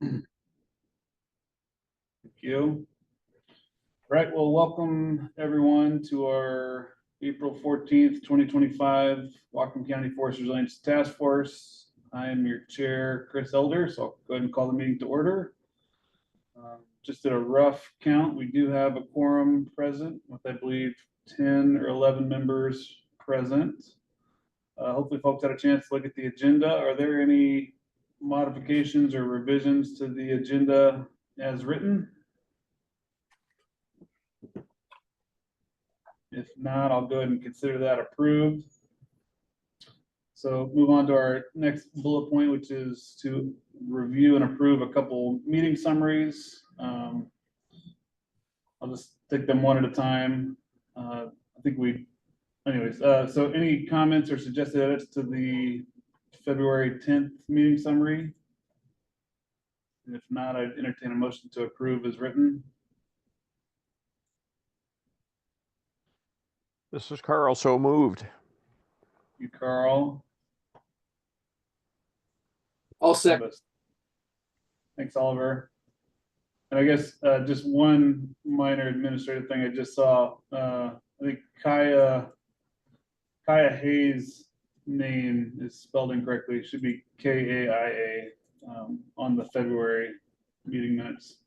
Thank you. Right, well, welcome everyone to our April 14th, 2025 Whatcom County Forest Resilience Task Force. I am your chair, Chris Elder, so I'll go ahead and call the meeting to order. Just at a rough count, we do have a quorum present with, I believe, 10 or 11 members present. Hopefully folks had a chance to look at the agenda. Are there any modifications or revisions to the agenda as written? If not, I'll go ahead and consider that approved. So move on to our next bullet point, which is to review and approve a couple meeting summaries. I'll just take them one at a time. So any comments or suggested edits to the February 10th meeting summary? And if not, I'd entertain a motion to approve as written. This is Carl, so moved. You, Carl. I'll second. Thanks, Oliver. And I guess just one minor administrative thing I just saw. I think Kaya Hayes' name is spelled incorrectly. It should be K-A-I-A on the February meeting minutes.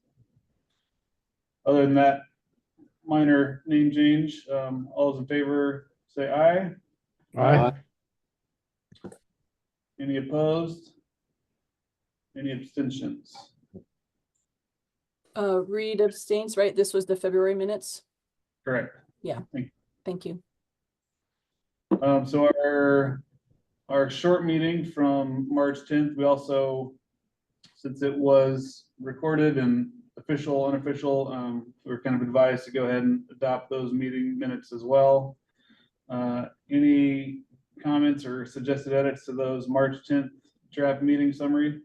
Other than that minor name change, all those in favor say aye. Aye. Any opposed? Any abstentions? Reed abstains, right? This was the February minutes. Correct. Yeah. Thank you. So our short meeting from March 10th, we also, since it was recorded and official, unofficial, we're kind of advised to go ahead and adopt those meeting minutes as well. Any comments or suggested edits to those March 10th draft meeting summary?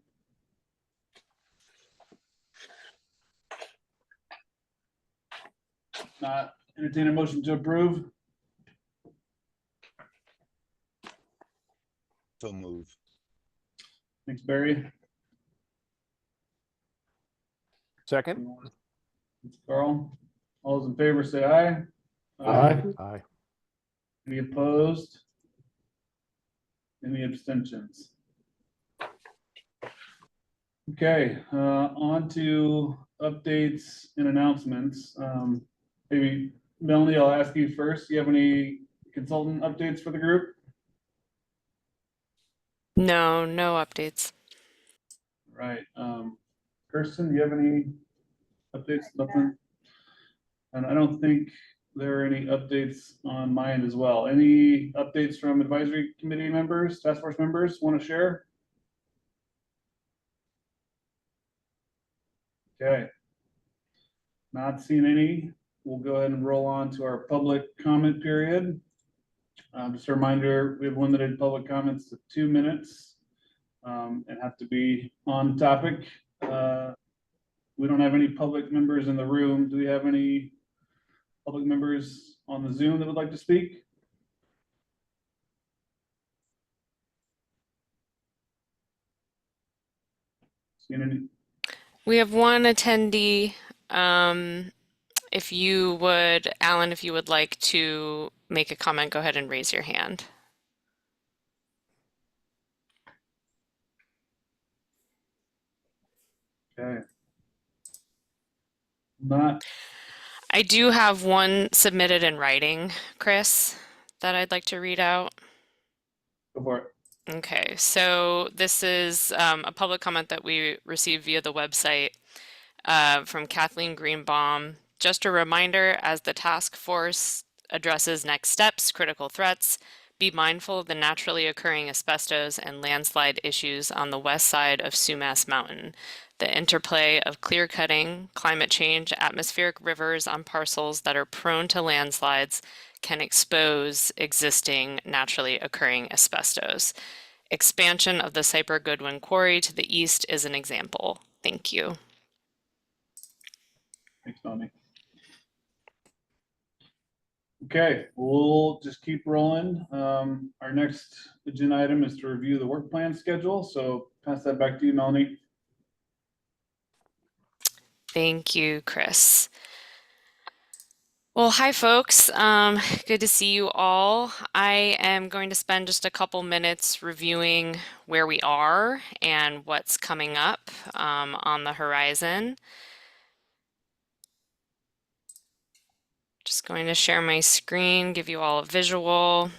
Not, entertain a motion to approve. So move. Thanks, Barry. Second. Thanks, Carl. All those in favor say aye. Aye. Any opposed? Any abstentions? Okay, on to updates and announcements. Maybe Melanie, I'll ask you first. Do you have any consultant updates for the group? No updates. Right. Kirsten, do you have any updates? Nothing. And I don't think there are any updates on my end as well. Any updates from advisory committee members, task force members want to share? Okay. Not seeing any. We'll go ahead and roll on to our public comment period. Just a reminder, we have limited public comments to 2 minutes and have to be on topic. We don't have any public members in the room. Do we have any public members on the Zoom that would like to speak? Seeing any? We have one attendee. If you would, Alan, if you would like to make a comment, go ahead and raise your hand. Okay. Not. I do have one submitted in writing, Chris, that I'd like to read out. Go for it. Okay, so this is a public comment that we received via the website from Kathleen Greenbaum. Just a reminder, as the task force addresses next steps, critical threats, be mindful of the naturally occurring asbestos and landslide issues on the west side of Sumas Mountain. The interplay of clear cutting, climate change, atmospheric rivers on parcels that are prone to landslides can expose existing naturally occurring asbestos. Expansion of the Cyper Goodwin Quarry to the east is an example. Thank you. Thanks, Melanie. Okay, we'll just keep rolling. Our next agenda item is to review the work plan schedule. So pass that back to you, Melanie. Thank you, Chris. Well, hi, folks. Good to see you all. I am going to spend just a couple minutes reviewing where we are and what's coming up on the horizon. Just going to share my screen, give you all a visual.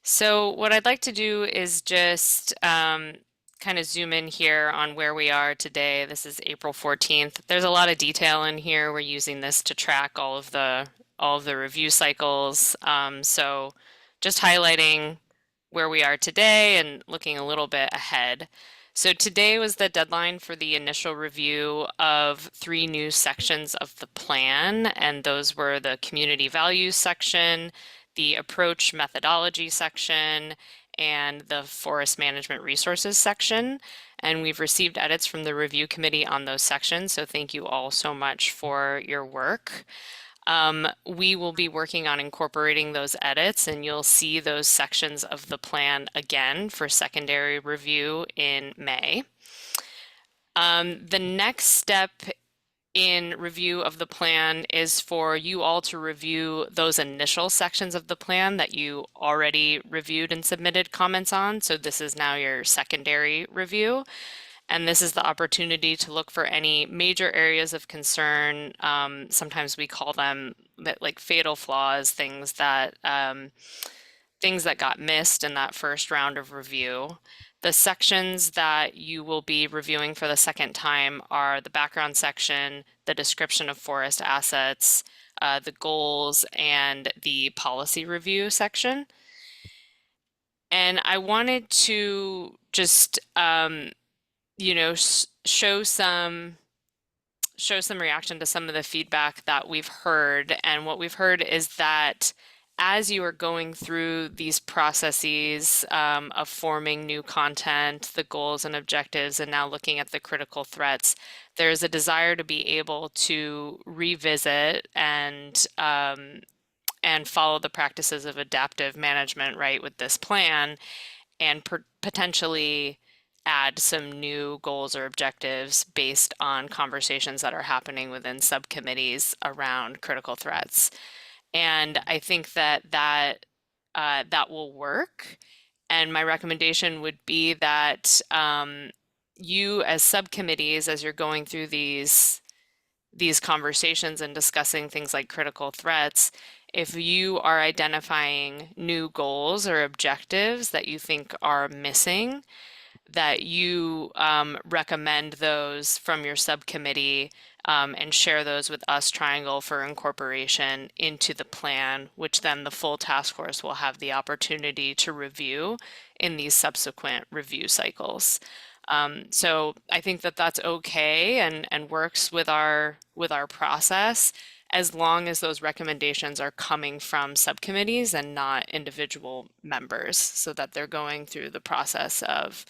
So what I'd like to do is just kind of zoom in here on where we are today. This is April 14th. There's a lot of detail in here. We're using this to track all of the review cycles. So just highlighting where we are today and looking a little bit ahead. So today was the deadline for the initial review of 3 new sections of the plan, and those were the community values section, the approach methodology section, and the forest management resources section. And we've received edits from the review committee on those sections, so thank you all so much for your work. We will be working on incorporating those edits, and you'll see those sections of the plan again for secondary review in May. The next step in review of the plan is for you all to review those initial sections of the plan that you already reviewed and submitted comments on. So this is now your secondary review. And this is the opportunity to look for any major areas of concern. Sometimes we call them like fatal flaws, things that got missed in that first round of review. The sections that you will be reviewing for the second time are the background section, the description of forest assets, the goals, and the policy review section. And I wanted to just, show some reaction to some of the feedback that we've heard. And what we've heard is that as you are going through these processes of forming new content, the goals and objectives, and now looking at the critical threats, there's a desire to be able to revisit and follow the practices of adaptive management, right, with this plan, and potentially add some new goals or objectives based on conversations that are happening within subcommittees around critical threats. And I think that will work. And my recommendation would be that you as subcommittees, as you're going through these conversations and discussing things like critical threats, if you are identifying new goals or objectives that you think are missing, that you recommend those from your subcommittee and share those with us, Triangle, for incorporation into the plan, which then the full task force will have the opportunity to review in these subsequent review cycles. So I think that that's okay and works with our process, as long as those recommendations are coming from subcommittees and not individual members, so that they're going through the process of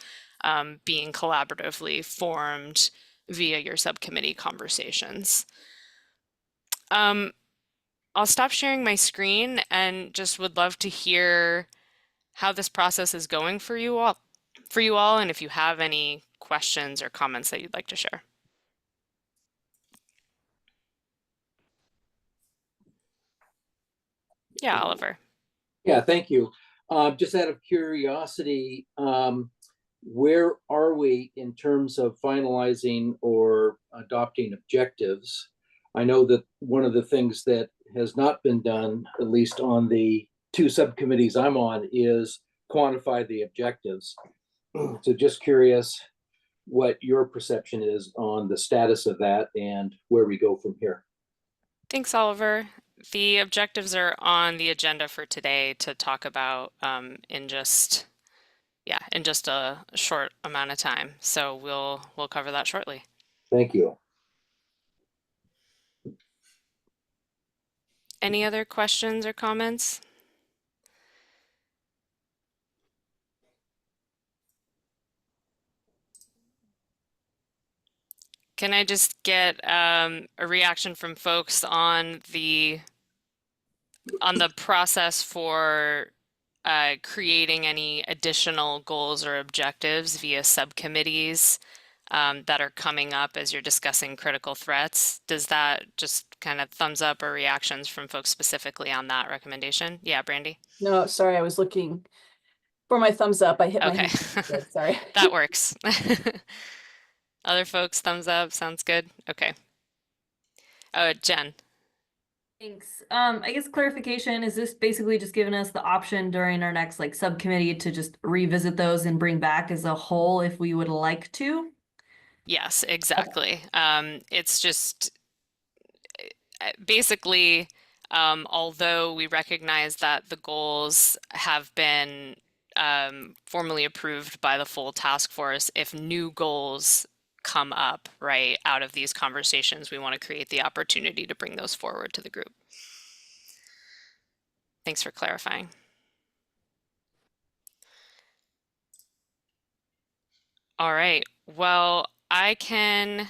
being collaboratively formed via your subcommittee conversations. I'll stop sharing my screen and just would love to hear how this process is going for you all, and if you have any questions or comments that you'd like to share. Yeah, Oliver. Yeah, thank you. Just out of curiosity, where are we in terms of finalizing or adopting objectives? I know that one of the things that has not been done, at least on the 2 subcommittees I'm on, is quantify the objectives. So just curious what your perception is on the status of that and where we go from here. Thanks, Oliver. The objectives are on the agenda for today to talk about in just a short amount of time. So we'll cover that shortly. Thank you. Any other questions or comments? Can I just get a reaction from folks on the process for creating any additional goals or objectives via subcommittees that are coming up as you're discussing critical threats. Does that just kind of thumbs up or reactions from folks specifically on that recommendation? Yeah, Brandy? No, sorry, I was looking for my thumbs up. I hit my Okay. hand. Good, sorry. That works. Other folks, thumbs up, sounds good. Okay. Jen. Thanks. I guess clarification, is this basically just giving us the option during our next like subcommittee to just revisit those and bring back as a whole if we would like to? Yes, exactly. It's just basically, although we recognize that the goals have been formally approved by the full task force, if new goals come up, right, out of these conversations, we want to create the opportunity to bring those forward to the group. Thanks for clarifying. All right, well, I can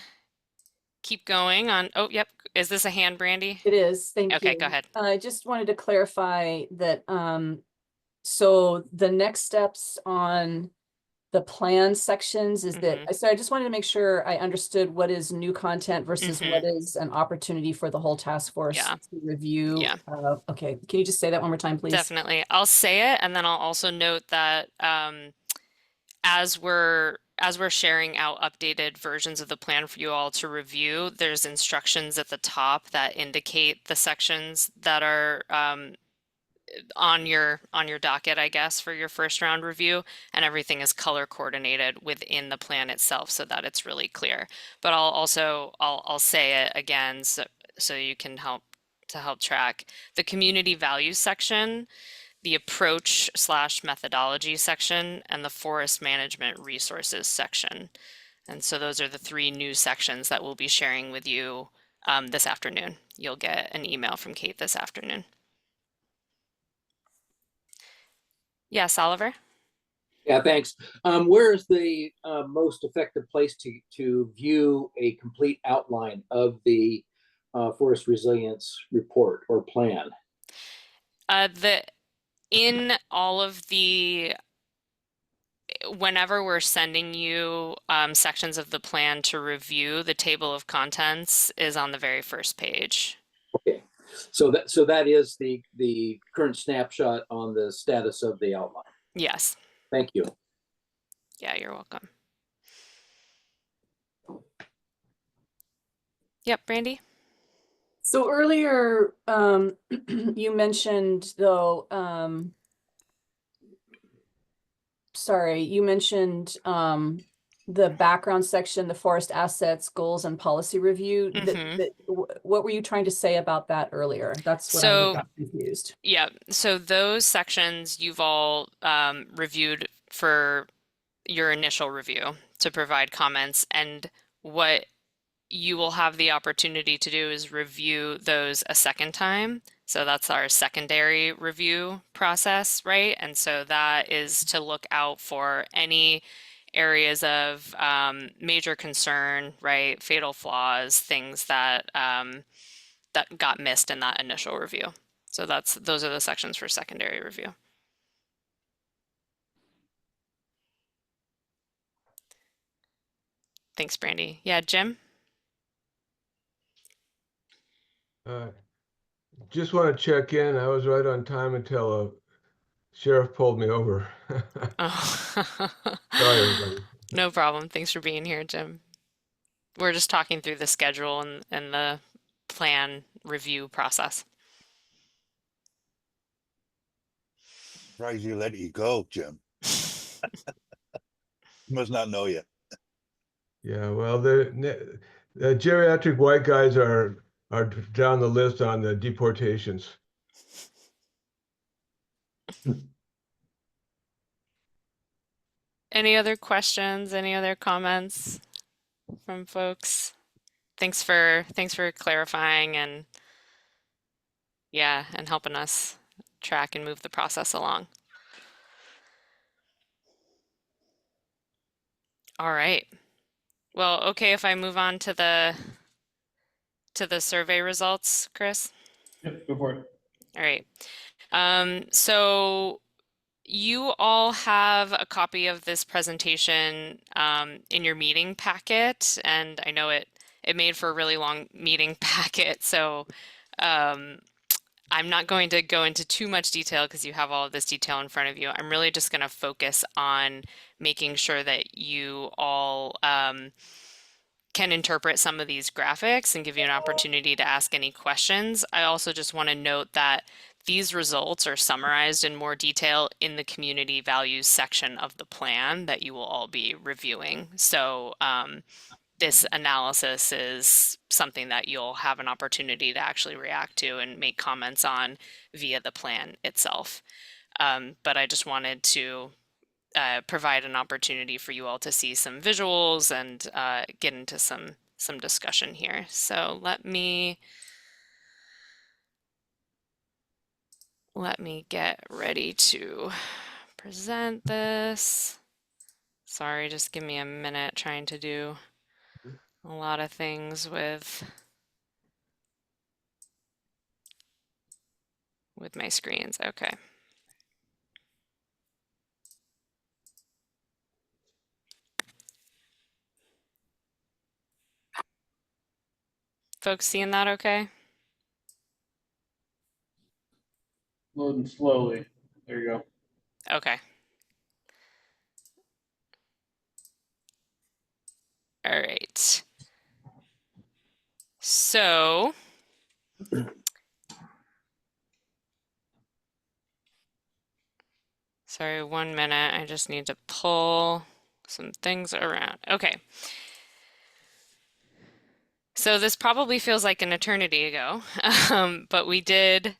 keep going on. Oh, yep. Is this a hand, Brandy? It is, thank you. Okay, go ahead. I just wanted to clarify that, so the next steps on the plan sections is that, so I just wanted to make sure I understood what is new content versus what is an opportunity for the whole task force Yeah. to review. Yeah. Okay, can you just say that one more time, please? Definitely. I'll say it, and then I'll also note that as we're sharing out updated versions of the plan for you all to review, there's instructions at the top that indicate the sections that are on your docket, I guess, for your first round review, and everything is color coordinated within the plan itself so that it's really clear. But I'll say it again so you can help track. The community values section, the approach/methodology section, and the forest management resources section. And so those are the 3 new sections that we'll be sharing with you this afternoon. You'll get an email from Kate this afternoon. Yes, Oliver? Yeah, thanks. Where is the most effective place to view a complete outline of the forest resilience report or plan? In all of the, whenever we're sending you sections of the plan to review, the table of contents is on the very first page. Okay, so that is the current snapshot on the status of the outline. Yes. Thank you. Yeah, you're welcome. Yep, Brandy? So earlier, you mentioned though, you mentioned the background section, the forest assets, goals and policy review. What were you trying to say about that earlier? That's what I got confused. Yeah, so those sections you've all reviewed for your initial review to provide comments, and what you will have the opportunity to do is review those a second time. So that's our secondary review process, right? And so that is to look out for any areas of major concern, right? Fatal flaws, things that that got missed in that initial review. So those are the sections for secondary review. Thanks, Brandy. Yeah, Jim? Just want to check in. I was right on time until a sheriff pulled me over. Oh. Sorry, everybody. No problem. Thanks for being here, Jim. We're just talking through the schedule and the plan review process. Surprised you let you go, Jim. Must not know you. Yeah, well, the geriatric white guys are down the list on the deportations. Any other questions? Any other comments from folks? Thanks for clarifying and and helping us track and move the process along. All right. Well, okay, if I move on to the survey results, Chris? Yep, go for it. All right. So You all have a copy of this presentation in your meeting packet, and I know it made for a really long meeting packet, so I'm not going to go into too much detail because you have all of this detail in front of you. I'm really just going to focus on making sure that you all can interpret some of these graphics and give you an opportunity to ask any questions. I also just want to note that these results are summarized in more detail in the community values section of the plan that you will all be reviewing. So this analysis is something that you'll have an opportunity to actually react to and make comments on via the plan itself. But I just wanted to provide an opportunity for you all to see some visuals and get into some discussion here. So let me get ready to present this. Sorry, just give me a minute trying to do a lot of things with my screens. Okay. Folks seeing that okay? Loading slowly. There you go. Okay. All right. So sorry, 1 minute. I just need to pull some things around. Okay. So this probably feels like an eternity ago, but we did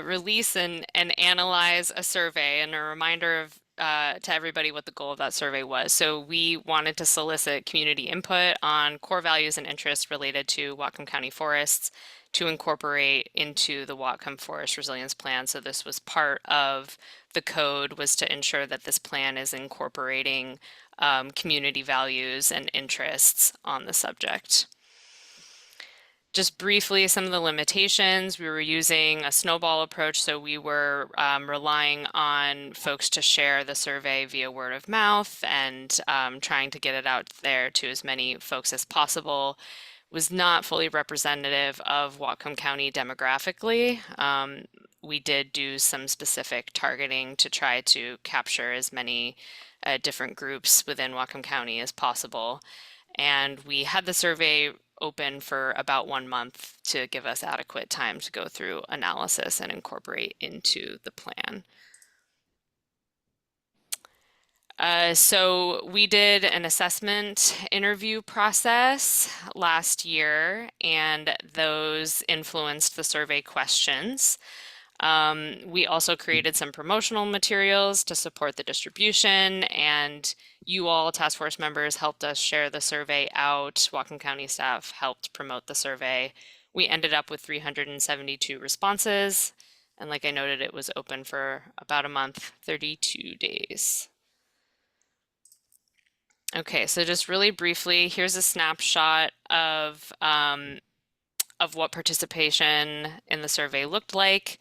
release and analyze a survey, and a reminder of to everybody what the goal of that survey was. So we wanted to solicit community input on core values and interests related to Whatcom County forests to incorporate into the Whatcom Forest Resilience Plan. So this was part of the code, was to ensure that this plan is incorporating community values and interests on the subject. Just briefly, some of the limitations, we were using a snowball approach, so we were relying on folks to share the survey via word of mouth and trying to get it out there to as many folks as possible. Was not fully representative of Whatcom County demographically. We did do some specific targeting to try to capture as many different groups within Whatcom County as possible. And we had the survey open for about 1 month to give us adequate time to go through analysis and incorporate into the plan. So we did an assessment interview process last year, and those influenced the survey questions. We also created some promotional materials to support the distribution, and you all, task force members, helped us share the survey out. Whatcom County staff helped promote the survey. We ended up with 372 responses, and like I noted, it was open for about a month, 32 days. Okay, so just really briefly, here's a snapshot of what participation in the survey looked like.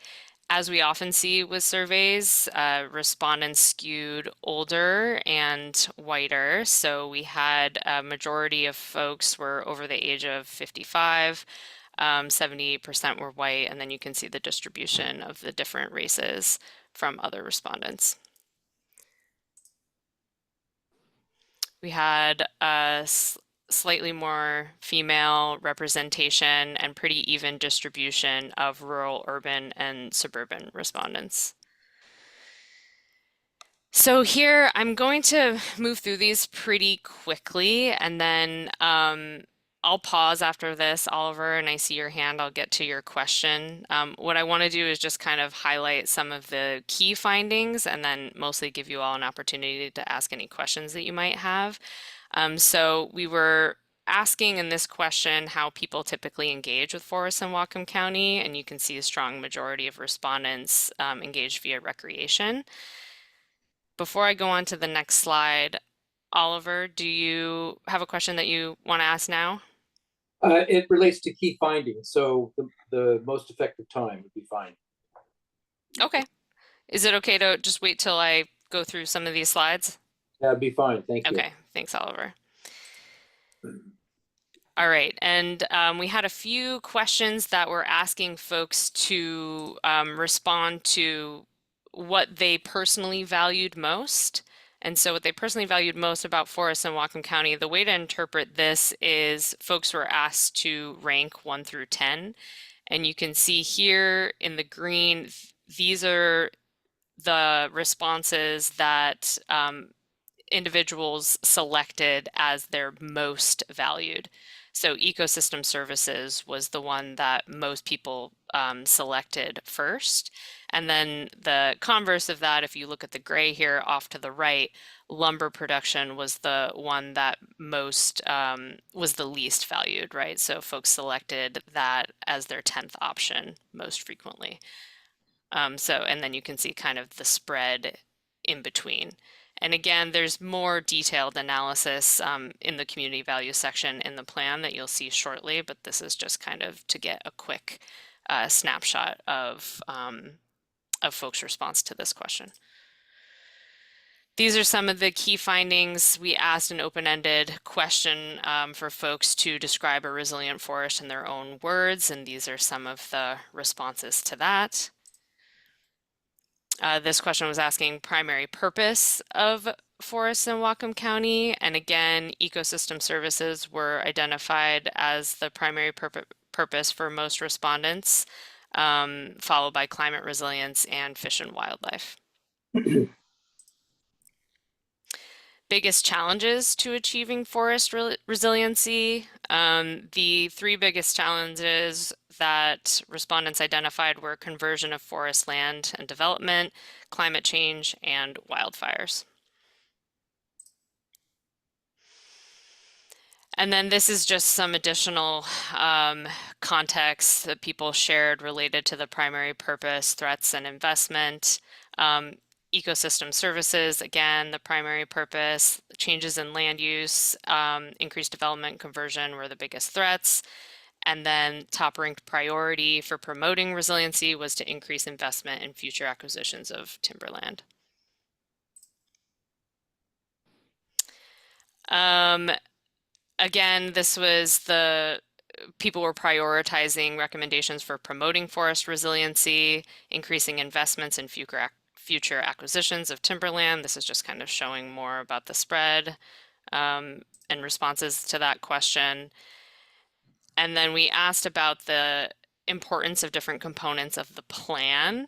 As we often see with surveys, respondents skewed older and whiter. So we had a majority of folks were over the age of 55, 78% were white, and then you can see the distribution of the different races from other respondents. We had a slightly more female representation and pretty even distribution of rural, urban, and suburban respondents. So here I'm going to move through these pretty quickly, and then I'll pause after this, Oliver, and I see your hand, I'll get to your question. What I want to do is just kind of highlight some of the key findings and then mostly give you all an opportunity to ask any questions that you might have. So we were asking in this question how people typically engage with forests in Whatcom County, and you can see a strong majority of respondents engaged via recreation. Before I go on to the next slide, Oliver, do you have a question that you want to ask now? It relates to key findings, so the most effective time would be fine. Okay. Is it okay to just wait till I go through some of these slides? That'd be fine. Thank you. Okay, thanks, Oliver. All right, and we had a few questions that were asking folks to respond to what they personally valued most. And so what they personally valued most about forests in Whatcom County, the way to interpret this is folks were asked to rank 1 through 10. And you can see here in the green, these are the responses that individuals selected as their most valued. So ecosystem services was the one that most people selected first. And then the converse of that, if you look at the gray here off to the right, lumber production was the one that most was the least valued, right? So folks selected that as their 10th option most frequently. And then you can see kind of the spread in between. And again, there's more detailed analysis in the community value section in the plan that you'll see shortly, but this is just kind of to get a quick snapshot of folks' response to this question. These are some of the key findings. We asked an open-ended question for folks to describe a resilient forest in their own words, and these are some of the responses to that. This question was asking primary purpose of forests in Whatcom County, and again, ecosystem services were identified as the primary purpose for most respondents, followed by climate resilience and fish and wildlife. Biggest challenges to achieving forest resiliency. The 3 biggest challenges that respondents identified were conversion of forest land and development, climate change, and wildfires. And then this is just some additional context that people shared related to the primary purpose, threats, and investment. Ecosystem services, again, the primary purpose, changes in land use, increased development, conversion were the biggest threats. And then top ranked priority for promoting resiliency was to increase investment in future acquisitions of timberland. Again, this was people were prioritizing recommendations for promoting forest resiliency, increasing investments in future acquisitions of timberland. This is just kind of showing more about the spread and responses to that question. And then we asked about the importance of different components of the plan,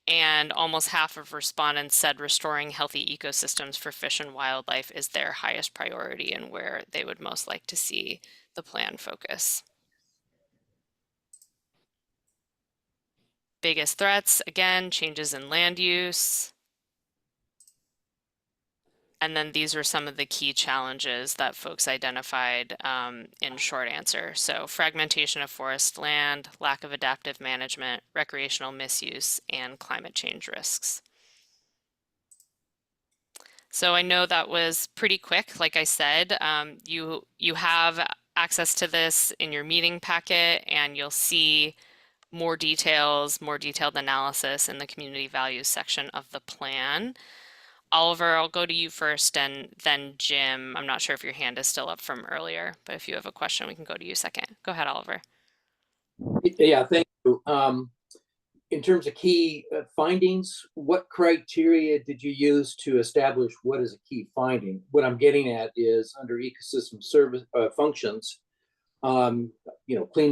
and almost half of respondents said restoring healthy ecosystems for fish and wildlife is their highest priority and where they would most like to see the plan focus. Biggest threats, again, changes in land use. And then these were some of the key challenges that folks identified in short answer. So fragmentation of forest land, lack of adaptive management, recreational misuse, and climate change risks. So I know that was pretty quick. Like I said, you have access to this in your meeting packet, and you'll see more details, more detailed analysis in the community values section of the plan. Oliver, I'll go to you first, and then Jim. I'm not sure if your hand is still up from earlier, but if you have a question, we can go to you second. Go ahead, Oliver. Yeah, thank you. In terms of key findings, what criteria did you use to establish what is a key finding? What I'm getting at is under ecosystem service functions, clean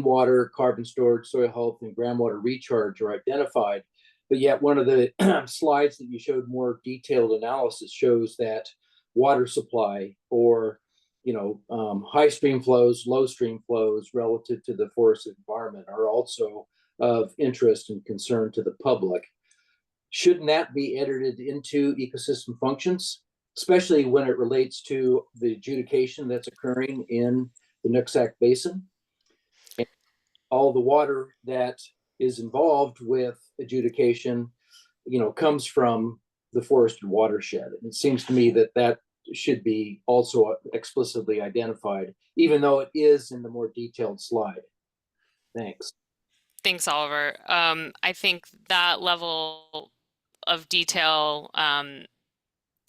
water, carbon storage, soil health, and groundwater recharge are identified. But yet one of the slides that you showed more detailed analysis shows that water supply or, high stream flows, low stream flows relative to the forest environment are also of interest and concern to the public. Shouldn't that be edited into ecosystem functions, especially when it relates to the adjudication that's occurring in the Nooksack Basin? And all the water that is involved with adjudication, comes from the forested watershed. And it seems to me that that should be also explicitly identified, even though it is in the more detailed slide. Thanks. Thanks, Oliver. I think that level of detail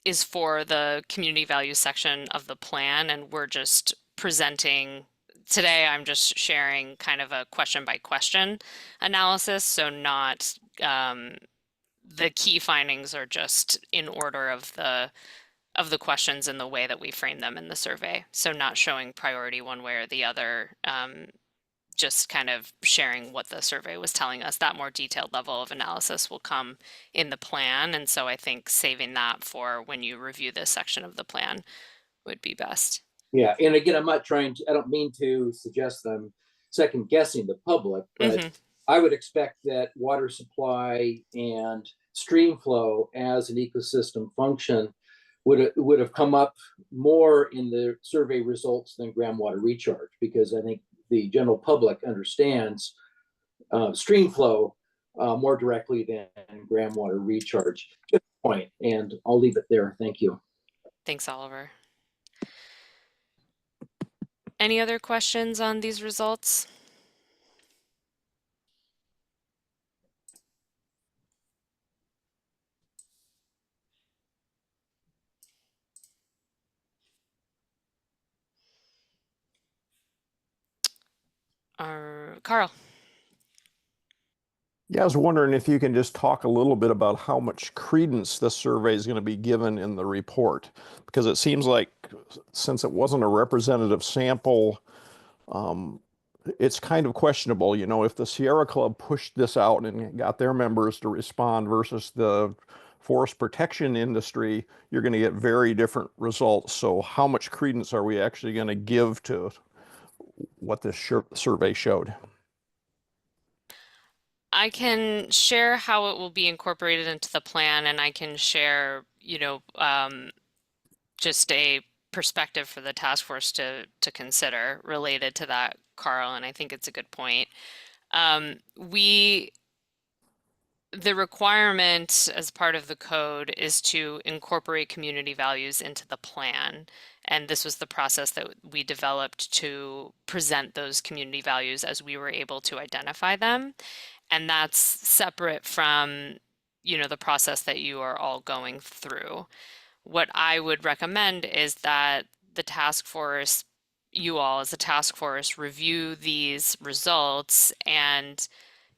is for the community values section of the plan, and we're just presenting today. I'm just sharing kind of a question by question analysis, so not the key findings are just in order of the questions and the way that we frame them in the survey. So not showing priority one way or the other, just kind of sharing what the survey was telling us. That more detailed level of analysis will come in the plan. And so I think saving that for when you review this section of the plan would be best. Yeah, and again, I don't mean to suggest that I'm second guessing the public, but I would expect that water supply and stream flow as an ecosystem function would have come up more in the survey results than groundwater recharge, because I think the general public understands stream flow more directly than groundwater recharge. Good point, and I'll leave it there. Thank you. Thanks, Oliver. Any other questions on these results? Carl. Yeah, I was wondering if you can just talk a little bit about how much credence this survey is going to be given in the report, because it seems like since it wasn't a representative sample, it's kind of questionable, you know, if the Sierra Club pushed this out and got their members to respond versus the forest protection industry, you're going to get very different results. So how much credence are we actually going to give to what this survey showed? I can share how it will be incorporated into the plan, and I can share, you know, just a perspective for the task force to consider related to that, Carl, and I think it's a good point. The requirement as part of the code is to incorporate community values into the plan. And this was the process that we developed to present those community values as we were able to identify them. And that's separate from, you know, the process that you are all going through. What I would recommend is that the task force, you all as a task force, review these results and,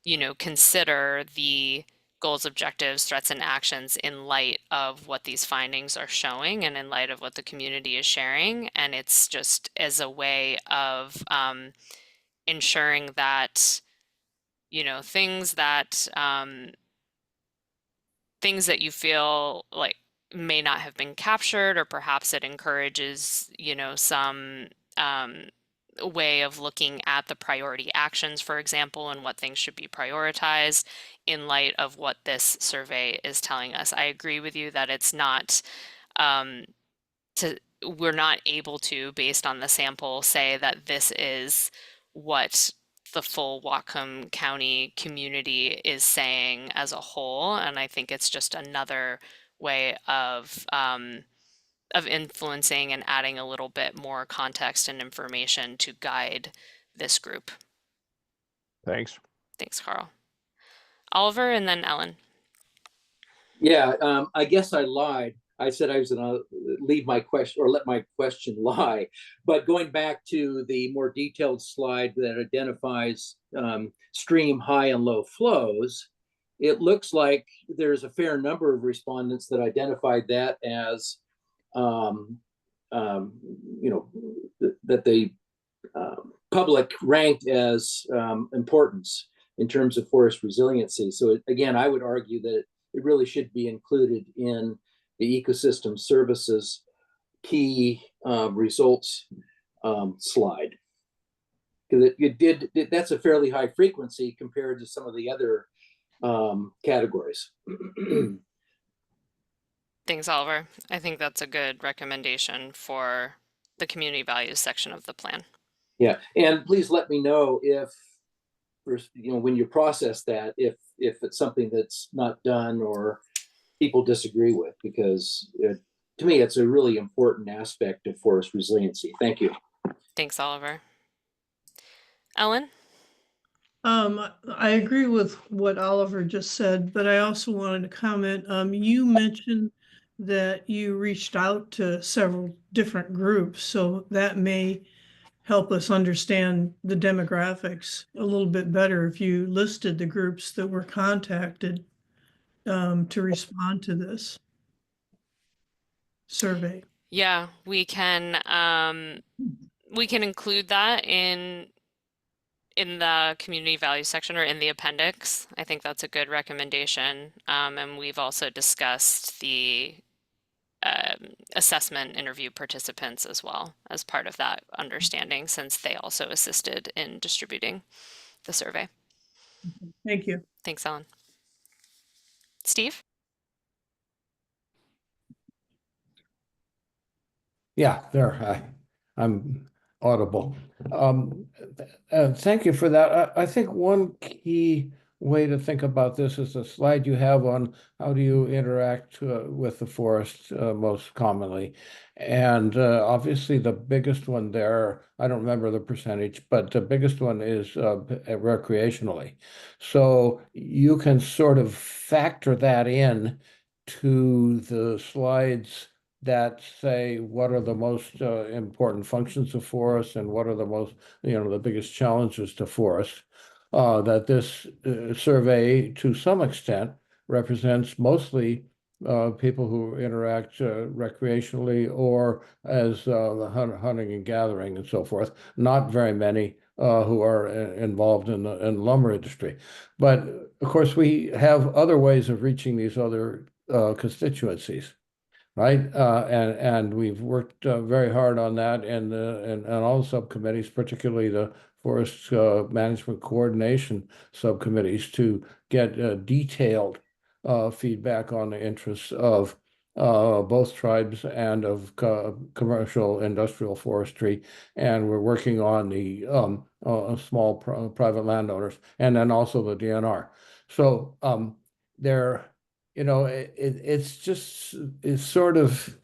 you know, consider the goals, objectives, threats, and actions in light of what these findings are showing and in light of what the community is sharing. And it's just as a way of ensuring that, you know, things that you feel like may not have been captured, or perhaps it encourages, you know, some way of looking at the priority actions, for example, and what things should be prioritized in light of what this survey is telling us. I agree with you that it's not, we're not able to, based on the sample, say that this is what the full Whatcom County community is saying as a whole. And I think it's just another way of influencing and adding a little bit more context and information to guide this group. Thanks. Thanks, Carl. Oliver, and then Ellen. Yeah, I guess I lied. I said I was going to leave my question or let my question lie. But going back to the more detailed slide that identifies stream high and low flows, it looks like there's a fair number of respondents that identified that as, you know, that the public ranked as importance in terms of forest resiliency. So again, I would argue that it really should be included in the ecosystem services key results slide. Because that's a fairly high frequency compared to some of the other categories. Thanks, Oliver. I think that's a good recommendation for the community values section of the plan. Yeah, and please let me know if, you know, when you process that, if it's something that's not done or people disagree with, because to me, it's a really important aspect of forest resiliency. Thank you. Thanks, Oliver. Ellen? I agree with what Oliver just said, but I also wanted to comment, you mentioned that you reached out to several different groups, so that may help us understand the demographics a little bit better if you listed the groups that were contacted to respond to this survey. Yeah, we can include that in the community value section or in the appendix. I think that's a good recommendation. And we've also discussed the assessment interview participants as well as part of that understanding, since they also assisted in distributing the survey. Thank you. Thanks, Ellen. Steve? Yeah, I'm audible. Thank you for that. I think one key way to think about this is the slide you have on how do you interact with the forest most commonly. And obviously the biggest one there, I don't remember the percentage, but the biggest one is recreationally. So you can sort of factor that in to the slides that say what are the most important functions of forests and what are the most, the biggest challenges to forests. That this survey, to some extent, represents mostly people who interact recreationally or as hunting and gathering and so forth. Not very many who are involved in the lumber industry. But of course, we have other ways of reaching these other constituencies. Right, and we've worked very hard on that, and all the subcommittees, particularly the forest management coordination subcommittees, to get detailed feedback on the interests of both tribes and of commercial industrial forestry, and we're working on the small private landowners, and then also the DNR. So there. It's sort of,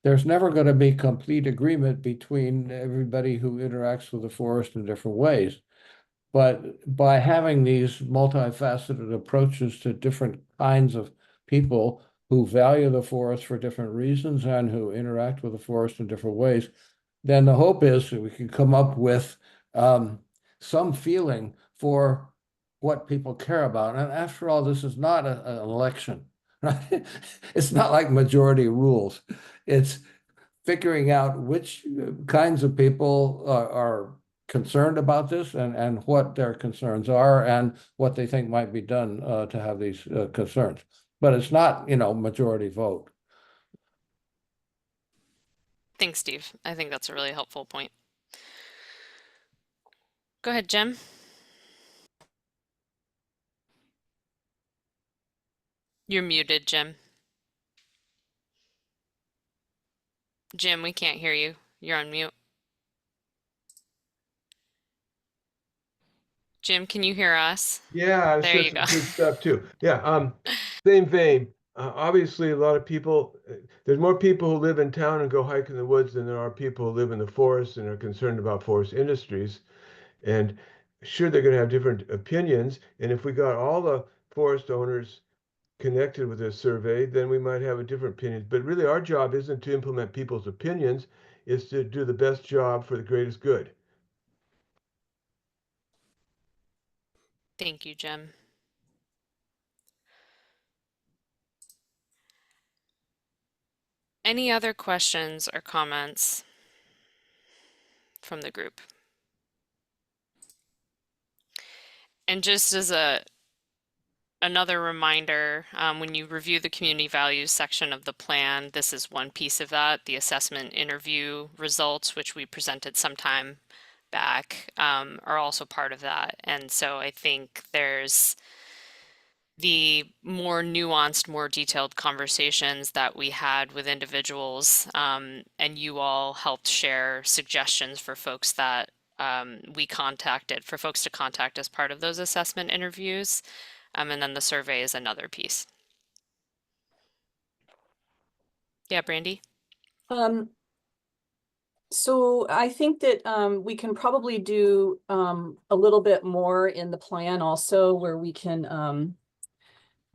there's never going to be complete agreement between everybody who interacts with the forest in different ways. But by having these multifaceted approaches to different kinds of people who value the forest for different reasons and who interact with the forest in different ways, then the hope is that we can come up with some feeling for what people care about. And after all, this is not an election. Right? It's not like majority rules. It's figuring out which kinds of people are concerned about this and what their concerns are and what they think might be done to have these concerns. But it's not, majority vote. Thanks, Steve. I think that's a really helpful point. Go ahead, Jim. You're muted, Jim. Jim, we can't hear you. You're on mute. Jim, can you hear us? Yeah, There you it's go. good stuff too. Yeah, same vein. Obviously, a lot of people, there's more people who live in town and go hike in the woods than there are people who live in the forest and are concerned about forest industries. And sure, they're going to have different opinions. And if we got all the forest owners connected with this survey, then we might have a different opinion. But really, our job isn't to implement people's opinions, it's to do the best job for the greatest good. Thank you, Jim. Any other questions or comments from the group? And just as another reminder, when you review the community values section of the plan, this is one piece of that. The assessment interview results, which we presented some time back, are also part of that. And so I think there's the more nuanced, more detailed conversations that we had with individuals, and you all helped share suggestions for folks that we contacted, for folks to contact as part of those assessment interviews. And then the survey is another piece. Yeah, Brandy? So I think that we can probably do a little bit more in the plan also, where we can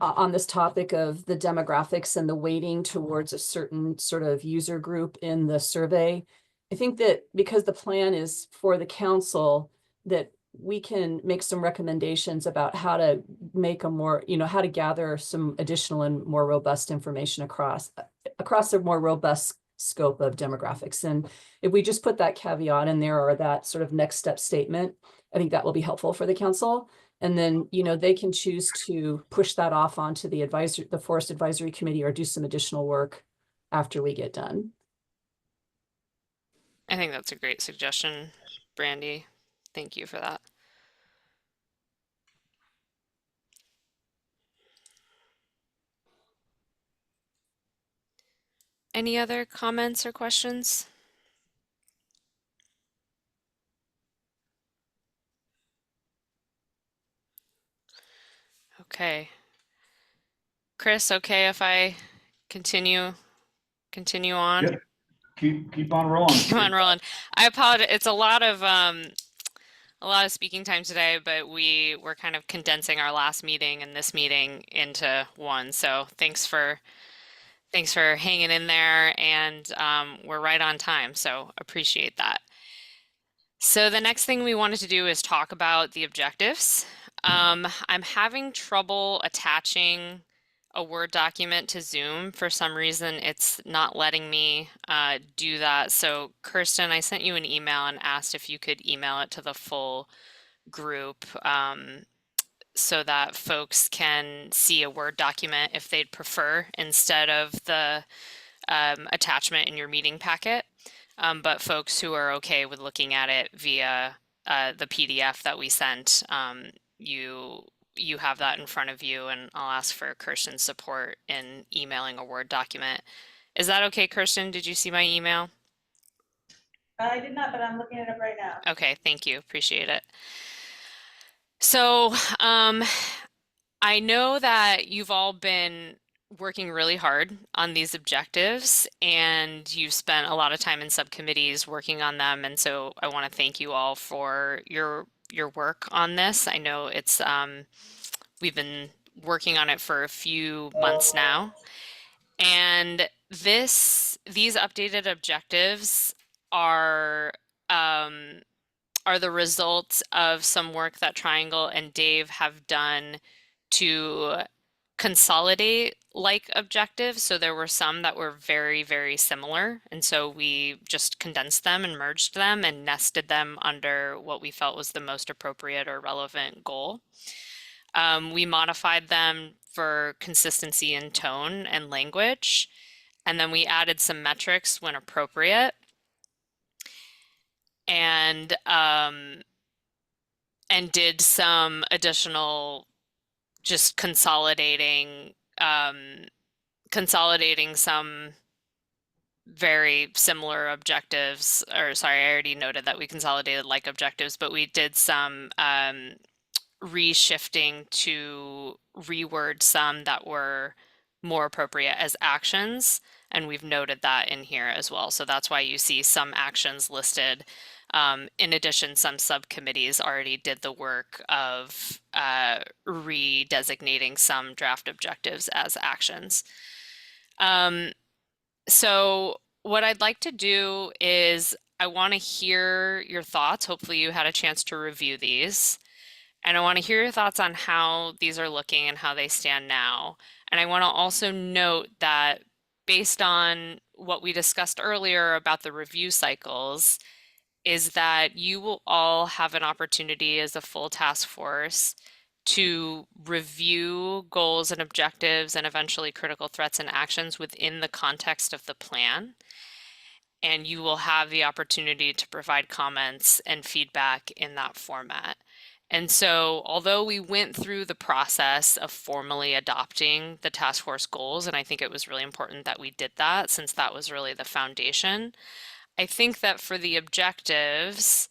on this topic of the demographics and the weighting towards a certain sort of user group in the survey. I think that because the plan is for the council, that we can make some recommendations about how to make a more, how to gather some additional and more robust information across a more robust scope of demographics. And if we just put that caveat in there, or that sort of next step statement, I think that will be helpful for the council. And then, they can choose to push that off onto the Forest Advisory Committee, or do some additional work after we get done. I think that's a great suggestion, Brandy. Thank you for that. Any other comments or questions? Okay. Chris, okay if I continue on? Yep. Keep on rolling. Keep on rolling. I apologize. It's a lot of speaking time today, but we were kind of condensing our last meeting and this meeting into one. So thanks for hanging in there, and we're right on time. So appreciate that. So the next thing we wanted to do is talk about the objectives. I'm having trouble attaching a Word document to Zoom. For some reason, it's not letting me do that. So Kirsten, I sent you an email and asked if you could email it to the full group so that folks can see a Word document if they'd prefer, instead of the attachment in your meeting packet. But folks who are okay with looking at it via the PDF that we sent, you have that in front of you, and I'll ask for Kirsten's support in emailing a Word document. Is that okay, Kirsten? Did you see my email? I did not, but I'm looking it up right now. Okay, thank you. Appreciate it. So I know that you've all been working really hard on these objectives, and you've spent a lot of time in subcommittees working on them. And so I want to thank you all for your work on this. I know it's we've been working on it for a few months now, and these updated objectives are the results of some work that Triangle and Dave have done to consolidate like objectives. So there were some that were very, very similar. And so we just condensed them and merged them and nested them under what we felt was the most appropriate or relevant goal. We modified them for consistency in tone and language. And then we added some metrics when appropriate. And did some additional just consolidating some very similar objectives, or sorry, I already noted that we consolidated like objectives, but we did some reshifting to reword some that were more appropriate as actions, and we've noted that in here as well. So that's why you see some actions listed. In addition, some subcommittees already did the work of redesignating some draft objectives as actions. So what I'd like to do is I want to hear your thoughts. Hopefully you had a chance to review these. And I want to hear your thoughts on how these are looking and how they stand now. And I want to also note that based on what we discussed earlier about the review cycles, is that you will all have an opportunity as a full task force to review goals and objectives and eventually critical threats and actions within the context of the plan. And you will have the opportunity to provide comments and feedback in that format. And so, although we went through the process of formally adopting the task force goals, and I think it was really important that we did that since that was really the foundation, I think that for the objectives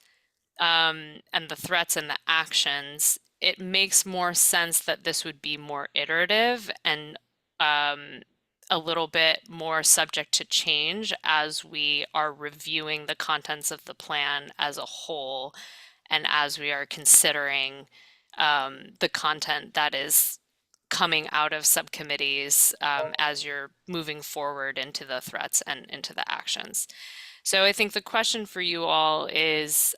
and the threats and the actions, it makes more sense that this would be more iterative and a a little bit more subject to change as we are reviewing the contents of the plan as a whole and as we are considering the content that is coming out of subcommittees as you're moving forward into the threats and into the actions. So I think the question for you all is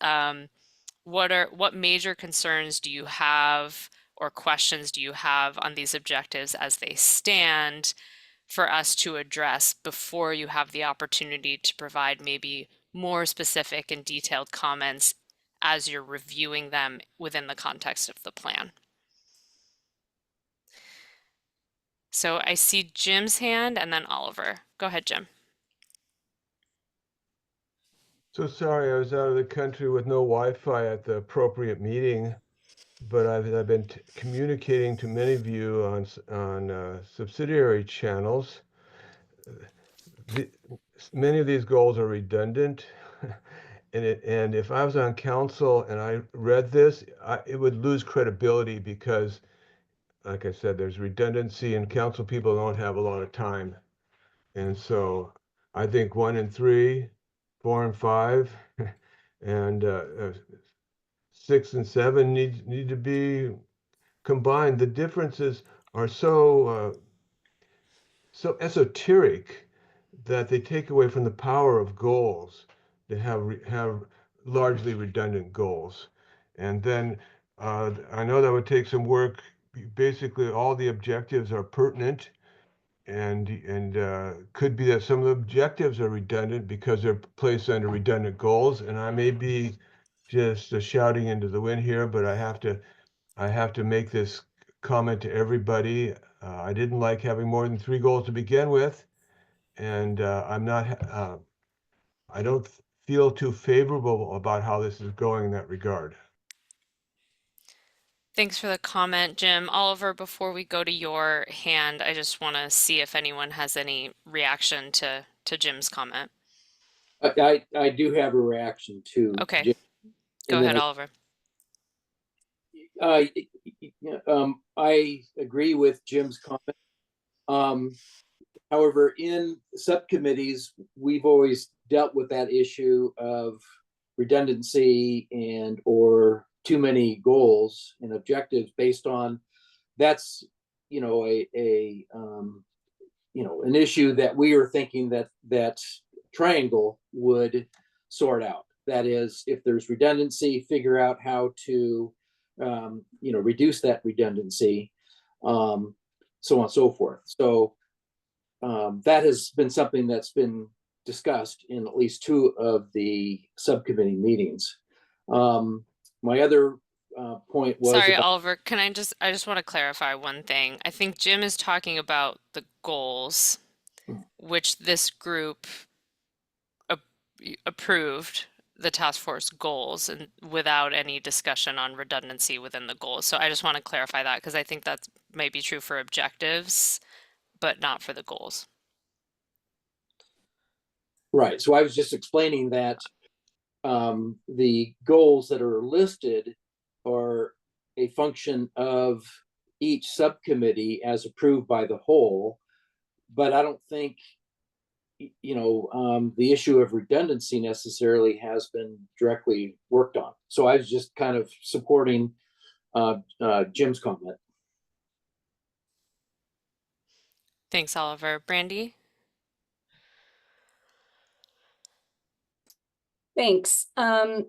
what major concerns do you have or questions do you have on these objectives as they stand for us to address before you have the opportunity to provide maybe more specific and detailed comments as you're reviewing them within the context of the plan? So I see Jim's hand and then Oliver. Go ahead, Jim. So sorry, I was out of the country with no Wi-Fi at the appropriate meeting, but I've been communicating to many of you on subsidiary channels. Many of these goals are redundant, and if I was on council and I read this, it would lose credibility because, like I said, there's redundancy and council people don't have a lot of time. And so I think 1 and 3, 4 and 5, and 6 and 7 need to be combined. The differences are so esoteric that they take away from the power of goals that have largely redundant goals. And then I know that would take some work. Basically, all the objectives are pertinent, and could be that some of the objectives are redundant because they're placed under redundant goals. And I may be just shouting into the wind here, but I have to make this comment to everybody. I didn't like having more than 3 goals to begin with, and I don't feel too favorable about how this is going in that regard. Thanks for the comment, Jim. Oliver, before we go to your hand, I just want to see if anyone has any reaction to Jim's comment. I do have a reaction to. Okay. Jim. Go And ahead, then Oliver. I agree with Jim's comment. However, in subcommittees, we've always dealt with that issue of redundancy and or too many goals and objectives based on that's an issue that we are thinking that triangle would sort out. That is, if there's redundancy, figure out how to reduce that redundancy, so on and so forth. So that has been something that's been discussed in at least 2 of the subcommittee meetings. My other point was— Sorry, Oliver, I just want to clarify one thing. I think Jim is talking about the goals, which this group approved, the task force goals, and without any discussion on redundancy within the goals. So I just want to clarify that because I think that might be true for objectives, but not for the goals. Right. So I was just explaining that the goals that are listed are a function of each subcommittee as approved by the whole, but I don't think the issue of redundancy necessarily has been directly worked on. So I was just kind of supporting Jim's comment. Thanks, Oliver. Brandy? Thanks. I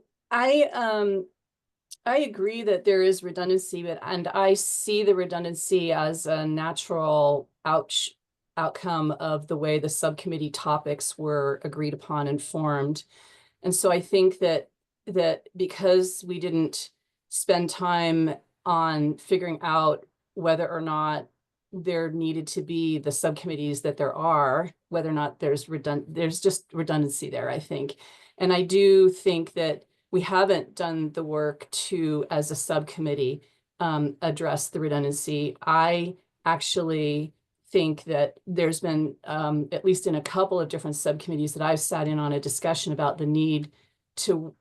agree that there is redundancy, and I see the redundancy as a natural outcome of the way the subcommittee topics were agreed upon and formed. And so I think that because we didn't spend time on figuring out whether or not there needed to be the subcommittees that there are, whether or not there's just redundancy there, I think. And I do think that we haven't done the work to, as a subcommittee, address the redundancy. I actually think that there's been, at least in a couple of different subcommittees that I've sat in on, a discussion about the need to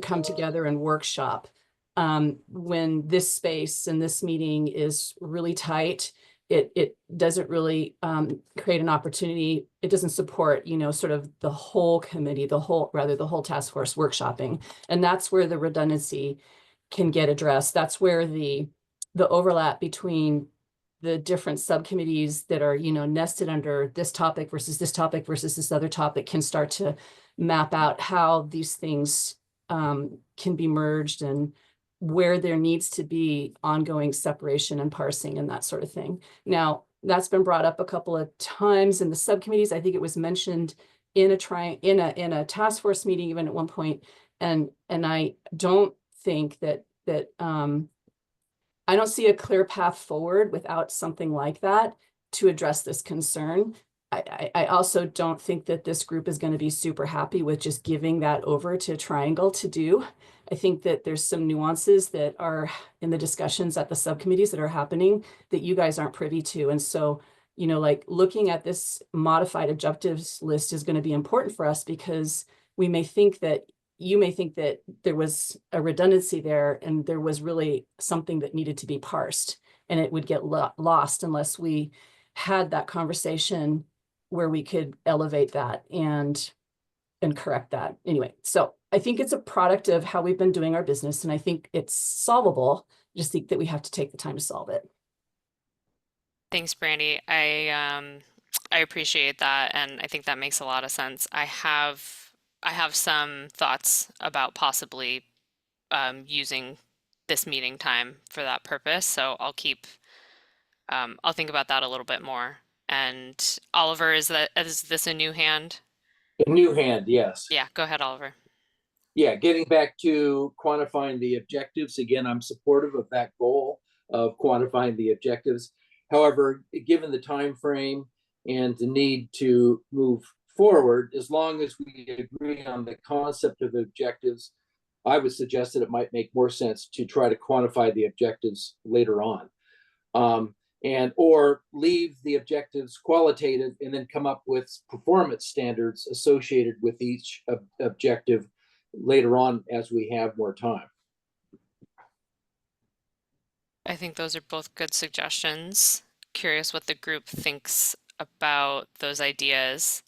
come together and workshop when this space and this meeting is really tight it doesn't really create an opportunity. It doesn't support, you know, sort of the whole committee, the whole task force workshopping. And that's where the redundancy can get addressed. That's where the overlap between the different subcommittees that are, you know, nested under this topic versus this topic versus this other topic can start to map out how these things can be merged and where there needs to be ongoing separation and parsing and that sort of thing. Now, that's been brought up a couple of times in the subcommittees. I think it was mentioned in a task force meeting even at one point. And I don't think that I don't see a clear path forward without something like that to address this concern. I also don't think that this group is going to be super happy with just giving that over to Triangle to do. I think that there's some nuances that are in the discussions at the subcommittees that are happening that you guys aren't privy to. And so, you know, like looking at this modified objectives list is going to be important for us because we may think that you may think that there was a redundancy there and there was really something that needed to be parsed and it would get lost unless we had that conversation where we could elevate that and correct that. Anyway, so I think it's a product of how we've been doing our business and I think it's solvable. I just think that we have to take the time to solve it. Thanks, Brandy. I appreciate that, and I think that makes a lot of sense. I have some thoughts about possibly using this meeting time for that purpose, so I'll think about that a little bit more. And Oliver, is this a new hand? A new hand, yes. Yeah, go ahead, Oliver. Yeah, getting back to quantifying the objectives, again, I'm supportive of that goal of quantifying the objectives. However, given the time frame and the need to move forward, as long as we agree on the concept of objectives, I would suggest that it might make more sense to try to quantify the objectives later on. Or leave the objectives qualitative and then come up with performance standards associated with each objective later on as we have more time. I think those are both good suggestions. Curious what the group thinks about those ideas.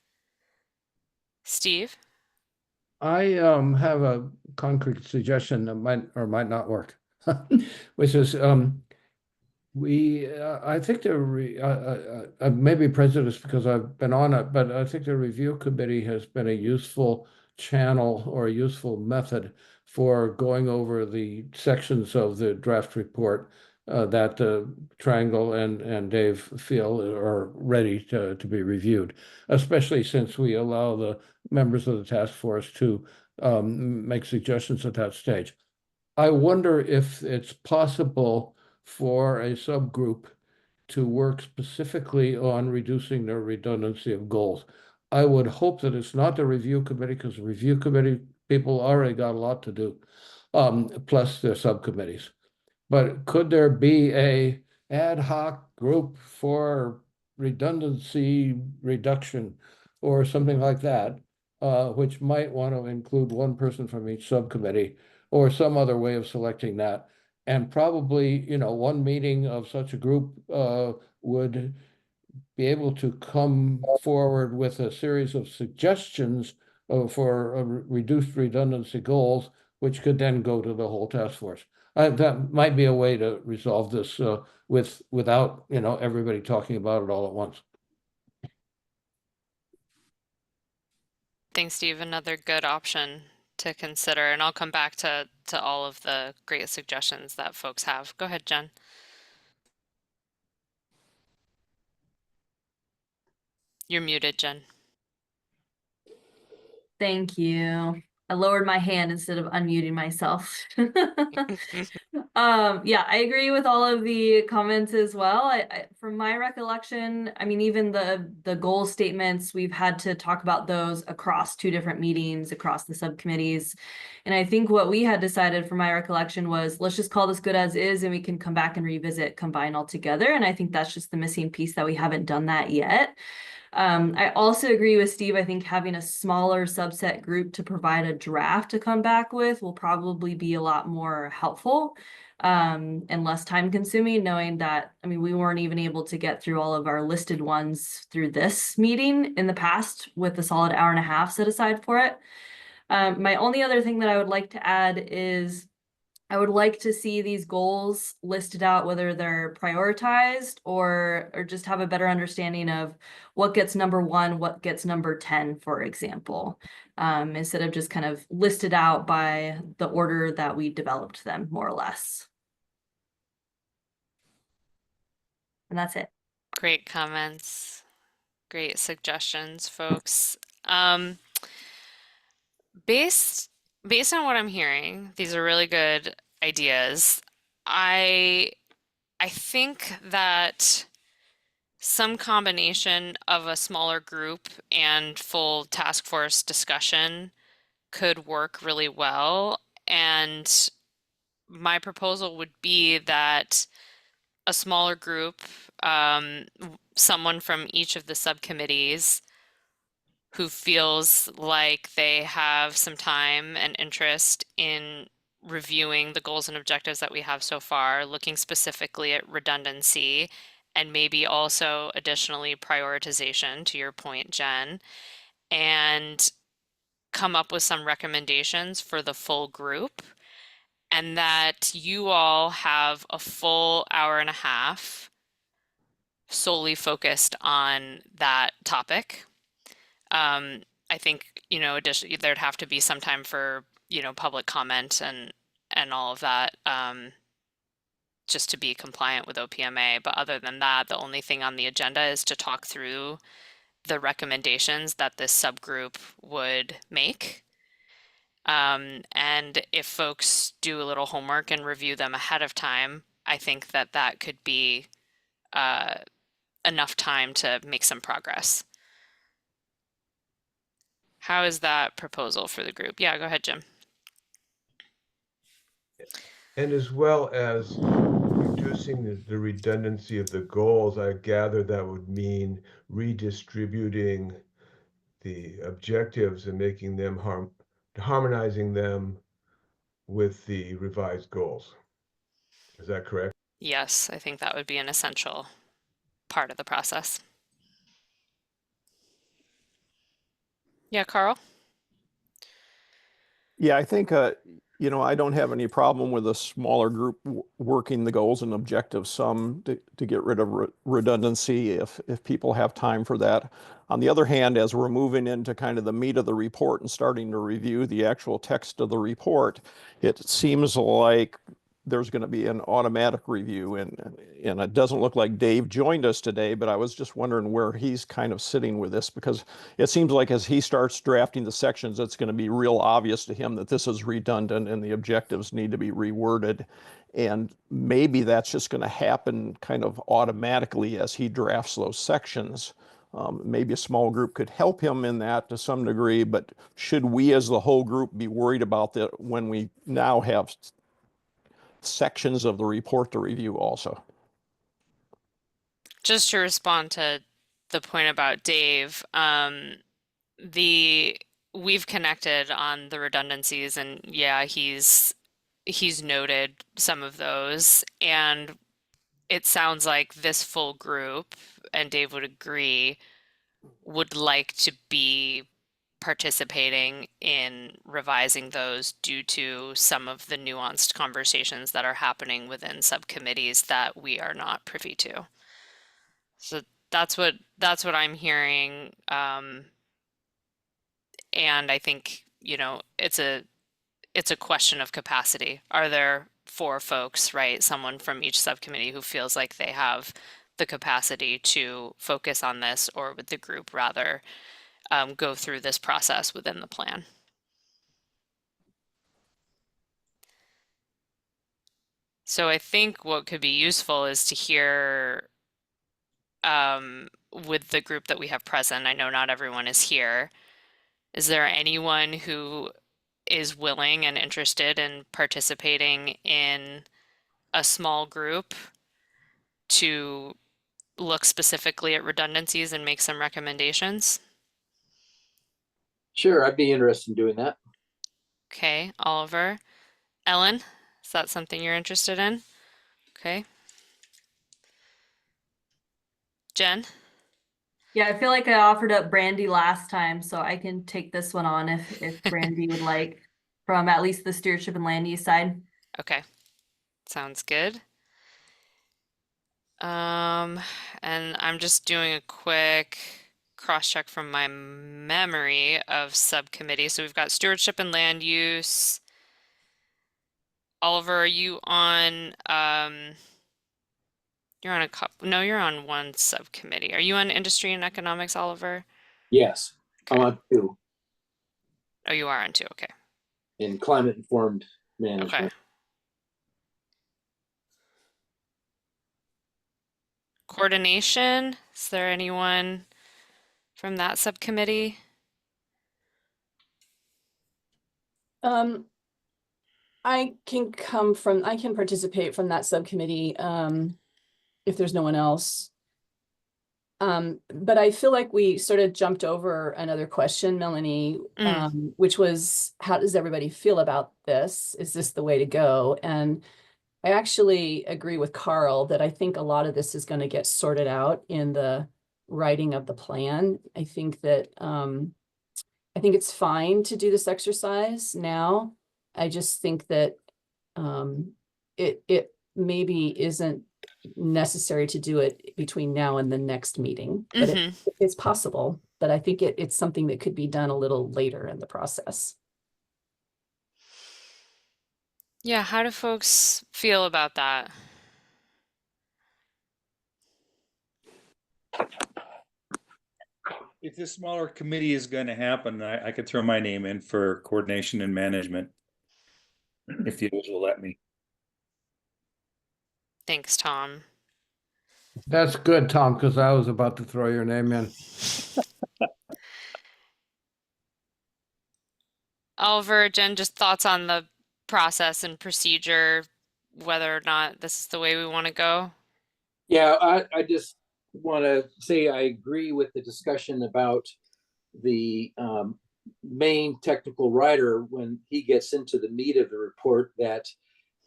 Steve? I have a concrete suggestion that might or might not work, which is I think I may be prejudiced because I've been on it, but I think the review committee has been a useful channel or a useful method for going over the sections of the draft report that Triangle and Dave feel are ready to be reviewed, especially since we allow the members of the task force to make suggestions at that stage. I wonder if it's possible for a subgroup to work specifically on reducing their redundancy of goals. I would hope that it's not the review committee, because the review committee people already got a lot to do, plus their subcommittees. But could there be a ad hoc group for redundancy reduction or something like that, which might want to include one person from each subcommittee or some other way of selecting that? And probably, you know, one meeting of such a group would be able to come forward with a series of suggestions for reduced redundancy goals, which could then go to the whole task force. That might be a way to resolve this without, you know, everybody talking about it all at once. Thanks, Steve. Another good option to consider, and I'll come back to all of the great suggestions that folks have. Go ahead, Jen. You're muted, Jen. Thank you. I lowered my hand instead of unmuting myself. Yeah, I agree with all of the comments as well. From my recollection, I mean, even the goal statements, we've had to talk about those across 2 different meetings, across the subcommittees. And I think what we had decided from my recollection was, let's just call this good as is, and we can come back and revisit, combine all together. And I think that's just the missing piece, that we haven't done that yet. I also agree with Steve. I think having a smaller subset group to provide a draft to come back with will probably be a lot more helpful. and less time consuming, knowing that, I mean, we weren't even able to get through all of our listed ones through this meeting in the past with a solid hour and a half set aside for it. My only other thing that I would like to add is I would like to see these goals listed out, whether they're prioritized or just have a better understanding of what gets number 1, what gets number 10, for example, instead of just kind of listed out by the order that we developed them, more or less. And that's it. Great comments. Great suggestions, folks. Based on what I'm hearing, these are really good ideas. I think that some combination of a smaller group and full task force discussion could work really well. And my proposal would be that a smaller group, someone from each of the subcommittees who feels like they have some time and interest in reviewing the goals and objectives that we have so far, looking specifically at redundancy and maybe also additionally prioritization, to your point, Jen, and come up with some recommendations for the full group, and that you all have a full hour and a half solely focused on that topic. I think, additionally, there'd have to be some time for, public comment and all of that, just to be compliant with OPMA. But other than that, the only thing on the agenda is to talk through the recommendations that this subgroup would make. And if folks do a little homework and review them ahead of time, I think that that could be enough time to make some progress. How is that proposal for the group? Yeah, go ahead, Jim. And as well as reducing the redundancy of the goals, I gather that would mean redistributing the objectives and making them harmonizing them with the revised goals. Is that correct? Yes, I think that would be an essential part of the process. Yeah, Carl? Yeah, I think, I don't have any problem with a smaller group working the goals and objectives some to get rid of redundancy if people have time for that. On the other hand, as we're moving into kind of the meat of the report and starting to review the actual text of the report, it seems like there's going to be an automatic review, and it doesn't look like Dave joined us today, but I was just wondering where he's kind of sitting with this, because it seems like as he starts drafting the sections, it's going to be real obvious to him that this is redundant and the objectives need to be reworded. And maybe that's just going to happen kind of automatically as he drafts those sections. Maybe a small group could help him in that to some degree, but should we as the whole group be worried about that when we now have sections of the report to review also? Just to respond to the point about Dave, we've connected on the redundancies, and yeah, he's noted some of those, and it sounds like this full group, and Dave would agree, would like to be participating in revising those due to some of the nuanced conversations that are happening within subcommittees that we are not privy to. So that's what I'm hearing. And I think, it's a question of capacity. Are there 4 folks, right? Someone from each subcommittee who feels like they have the capacity to focus on this, or would the group rather go through this process within the plan? So I think what could be useful is to hear with the group that we have present. I know not everyone is here. Is there anyone who is willing and interested in participating in a small group to look specifically at redundancies and make some recommendations? Sure, I'd be interested in doing that. Okay, Oliver. Ellen, Is that something you're interested in? Okay. Jen? Yeah, I feel like I offered up Brandy last time, so I can take this one on if Brandy would like, from at least the stewardship and land use side. Okay. Sounds good. And I'm just doing a quick cross-check from my memory of subcommittee. So we've got stewardship and land use. Oliver, are you on, you're on a couple, no, you're on one subcommittee. Are you on industry and economics, Oliver? Yes, I'm on two Oh, you are on two. Okay. in climate informed Okay. management. Coordination, is there anyone from that subcommittee? I can participate from that subcommittee, if there's no one else. But I feel like we sort of jumped over another question, Melanie, which was, how does everybody feel about this? Is this the way to go? And I actually agree with Carl that I think a lot of this is going to get sorted out in the writing of the plan. I think that, I think it's fine to do this exercise now. I just think that it maybe isn't necessary to do it between now and the next meeting, but it's possible. But I think it's something that could be done a little later in the process. Yeah, how do folks feel about that? If this smaller committee is going to happen, I could throw my name in for coordination and management. If you will let me. Thanks, Tom. That's good, Tom, because I was about to throw your name in. Oliver, Jen, just thoughts on the process and procedure, whether or not this is the way we want to go? Yeah, I just want to say I agree with the discussion about the main technical writer when he gets into the meat of the report, that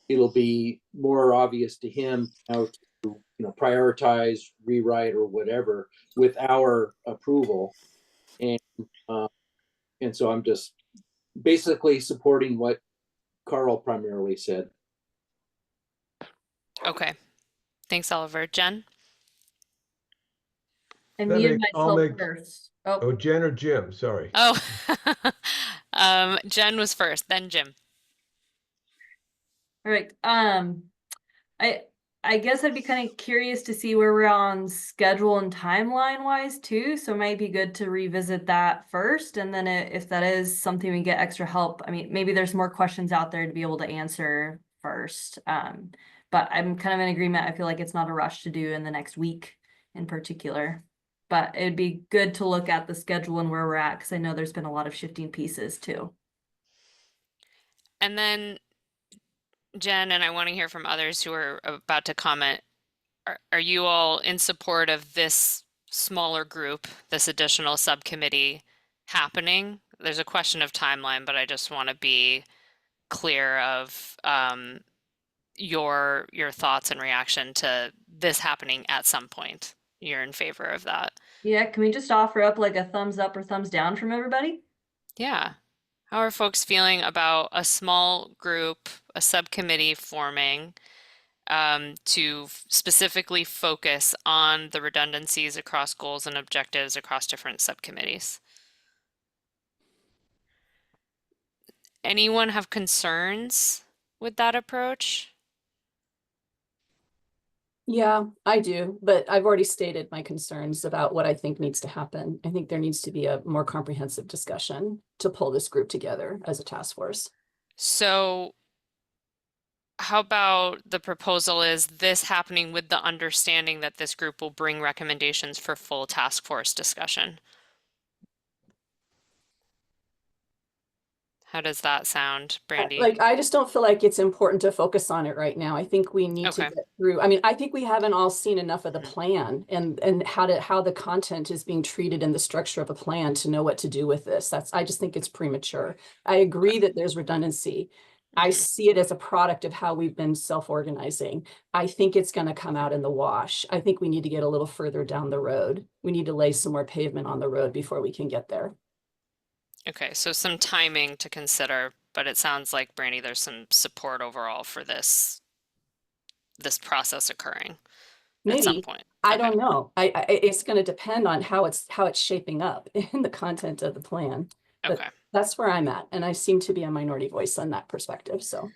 it'll be more obvious to him how to prioritize, rewrite, or whatever with our approval. And so I'm just basically supporting what Carl primarily said. Okay. Thanks, Oliver. Jen? I That muted makes- I'll myself make- first. Oh, Jen or Jim, sorry. Oh, Jen was first, then Jim. All right. I guess I'd be kind of curious to see where we're on schedule and timeline wise too. So it might be good to revisit that first. And then if that is something we get extra help, I mean, maybe there's more questions out there to be able to answer first. But I'm kind of in agreement. I feel like it's not a rush to do in the next week in particular. But it'd be good to look at the schedule and where we're at, because I know there's been a lot of shifting pieces too. And then Jen, and I want to hear from others who are about to comment. Are you all in support of this smaller group, this additional subcommittee happening? There's a question of timeline, but I just want to be clear of your thoughts and reaction to this happening at some point. You're in favor of that? Yeah, can we just offer up like a thumbs up or thumbs down from everybody? Yeah. How are folks feeling about a small group, a subcommittee forming to specifically focus on the redundancies across goals and objectives across different subcommittees? Anyone have concerns with that approach? Yeah, I do, but I've already stated my concerns about what I think needs to happen. I think there needs to be a more comprehensive discussion to pull this group together as a task force. So how about the proposal is this happening with the understanding that this group will bring recommendations for full task force discussion? How does that sound, Brandy? Like, I just don't feel like it's important to focus on it right now. I think we need to Okay. get through. I mean, I think we haven't all seen enough of the plan and how the content is being treated in the structure of a plan to know what to do with this. I just think it's premature. I agree that there's redundancy, I see it as a product of how we've been self-organizing. I think it's going to come out in the wash. I think we need to get a little further down the road. We need to lay some more pavement on the road before we can get there. Okay, so some timing to consider, but it sounds like, Brandy, there's some support overall for this process occurring at some Maybe. point. I Okay. don't know. It's going to depend on how it's shaping up in the content of the plan. But Okay. that's where I'm at, and I seem to be a minority voice on that perspective. So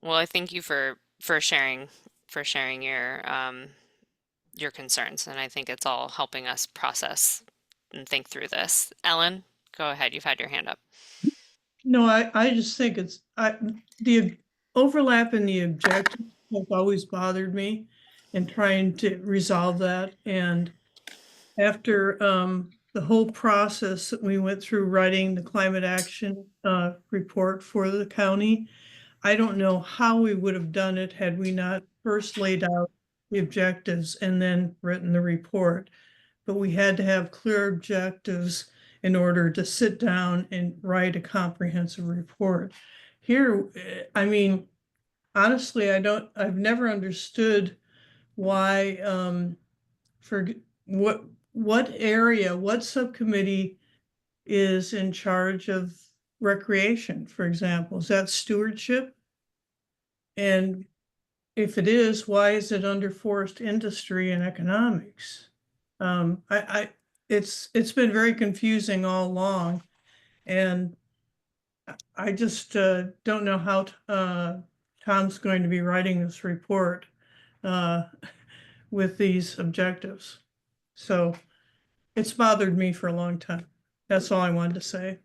Well, I thank you for sharing your concerns, and I think it's all helping us process and think through this. Ellen, go ahead. You've had your hand up. No, I just think the overlap in the objectives has always bothered me and trying to resolve that. And after the whole process that we went through writing the climate action report for the county, I don't know how we would have done it had we not first laid out the objectives and then written the report. But we had to have clear objectives in order to sit down and write a comprehensive report. Here, I mean, honestly, I've never understood why, for what subcommittee is in charge of recreation, for example? Is that stewardship? And if it is, why is it under forest industry and economics? It's been very confusing all along, and I just don't know how Tom's going to be writing this report with these objectives. So it's bothered me for a long time. That's all I wanted to say.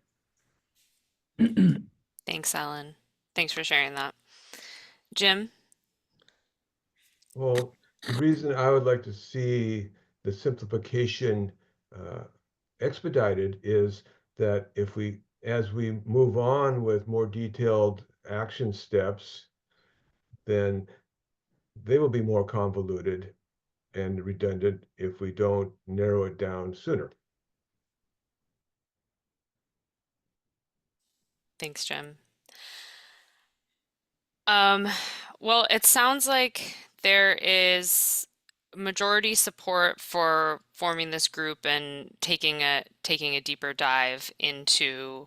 Thanks, Ellen. Thanks for sharing that. Jim? Well, the reason I would like to see the simplification expedited is that as we move on with more detailed action steps, then they will be more convoluted and redundant if we don't narrow it down sooner. Thanks, Jim. Well, it sounds like there is majority support for forming this group and taking a deeper dive into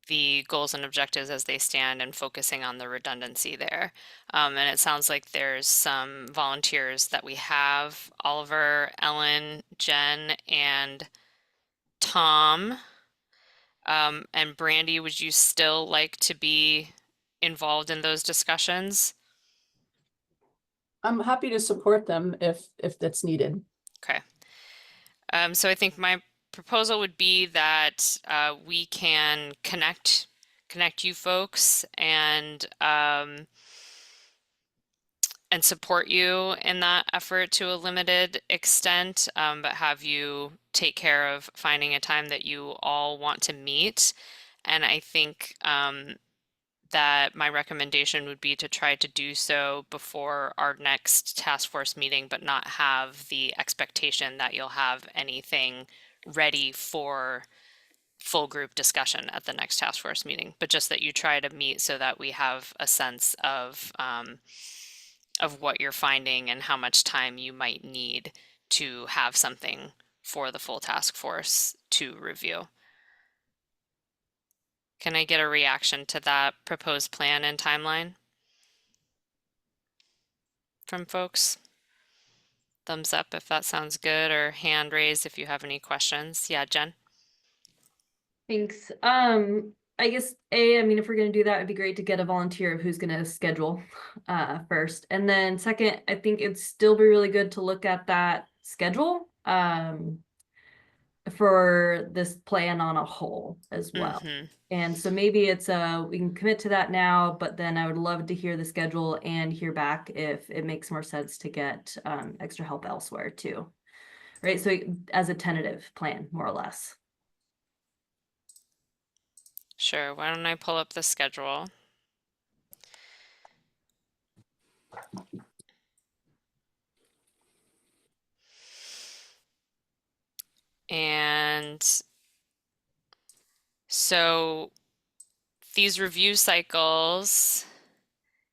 the goals and objectives as they stand and focusing on the redundancy there. And it sounds like there's some volunteers that we have: Oliver, Ellen, Jen, and Tom. And Brandy, would you still like to be involved in those discussions? I'm happy to support them if that's needed. Okay. So I think my proposal would be that we can connect you folks and support you in that effort to a limited extent, but have you take care of finding a time that you all want to meet. And I think that my recommendation would be to try to do so before our next task force meeting, but not have the expectation that you'll have anything ready for full group discussion at the next task force meeting, but just that you try to meet so that we have a sense of what you're finding and how much time you might need to have something for the full task force to review. Can I get a reaction to that proposed plan and timeline from folks? Thumbs up if that sounds good, or hand raise if you have any questions. Yeah, Jen? Thanks. I guess I mean, if we're gonna do that, it'd be great to get a volunteer of who's gonna schedule first. And then second, I think it'd still be really good to look at that schedule for this plan on a whole as well. Mm-hmm. And so maybe it's we can commit to that now, but then I would love to hear the schedule and hear back if it makes more sense to get extra help elsewhere too. Right, so as a tentative plan, more or less. Sure, why don't I pull up the schedule? And so these review cycles,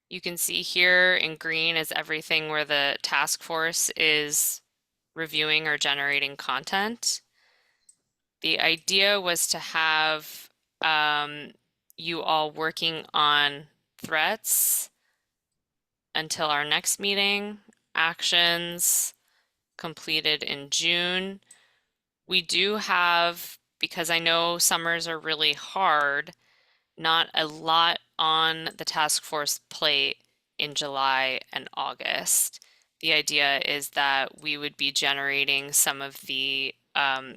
you can see here in green is everything where the task force is reviewing or generating content. The idea was to have you all working on threats until our next meeting, actions completed in June. We do have, because I know summers are really hard, not a lot on the task force plate in July and August. The idea is that we would be generating some of the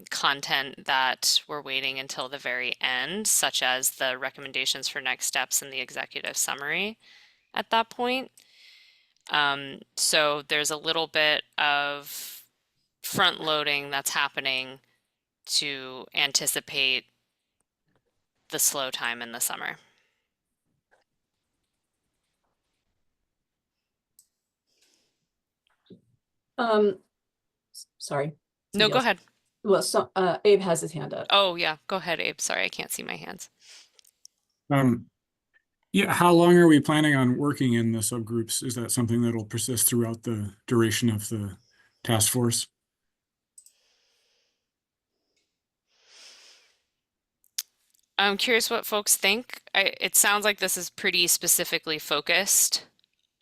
content that we're waiting until the very end, such as the recommendations for next steps and the executive summary at that point. So there's a little bit of front loading that's happening to anticipate the slow time in the summer. Sorry. No, go ahead. Well, so Abe has his hand up. Oh yeah, go ahead, Abe. Sorry, I can't see my hands. Yeah, how long are we planning on working in the subgroups? Is that something that'll persist throughout the duration of the task force? I'm curious what folks think. It sounds like this is pretty specifically focused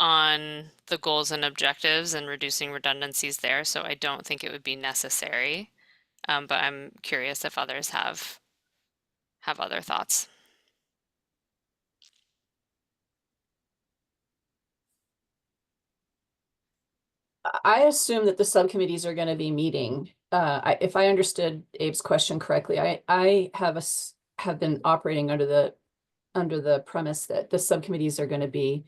on the goals and objectives and reducing redundancies there, so I don't think it would be necessary. But I'm curious if others have other thoughts. I assume that the subcommittees are going to be meeting. If I understood Abe's question correctly, I have been operating under the premise that the subcommittees are going to be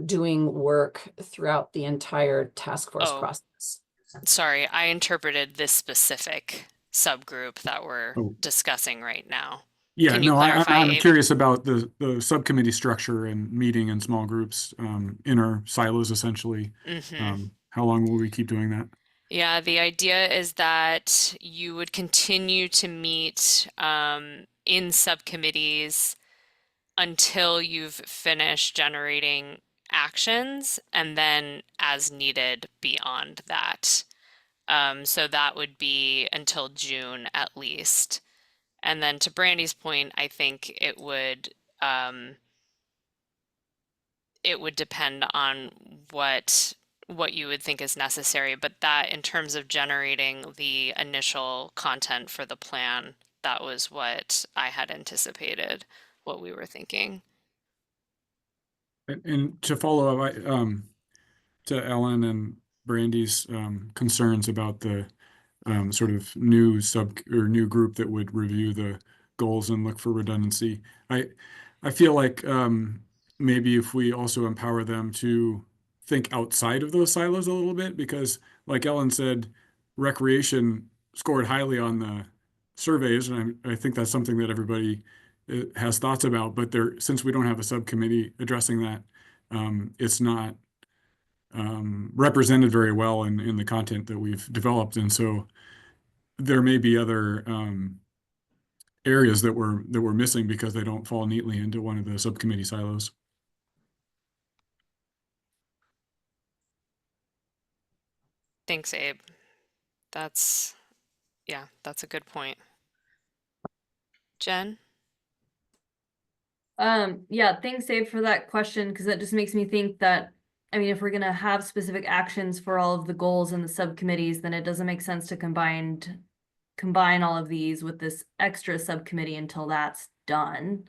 doing work throughout the entire task force Oh. process. Sorry, I interpreted this specific subgroup that we're discussing right now. Yeah, Can you no, clarify, I'm Abe? curious about the subcommittee structure and meeting in small groups, in our silos essentially. How long will we keep doing that? Yeah, the idea is that you would continue to meet in subcommittees until you've finished generating actions, and then as needed beyond that. So that would be until June at least. And then to Brandy's point, I think it would depend on what you would think is necessary, but that in terms of generating the initial content for the plan, that was what I had anticipated, what we were thinking. And to follow up, to Ellen and Brandy's concerns about the sort of new new group that would review the goals and look for redundancy. I feel like maybe if we also empower them to think outside of those silos a little bit, because like Ellen said, recreation scored highly on the surveys, and I think that's something that everybody has thoughts about. But since we don't have a subcommittee addressing that, it's not represented very well in the content that we've developed, and so there may be other areas that we're missing because they don't fall neatly into one of the subcommittee silos. Thanks, Abe. That's a good point. Jen? Yeah, thanks, Abe, for that question, because that just makes me think that, I mean, if we're gonna have specific actions for all of the goals in the subcommittees, then it doesn't make sense to combine all of these with this extra subcommittee until that's done.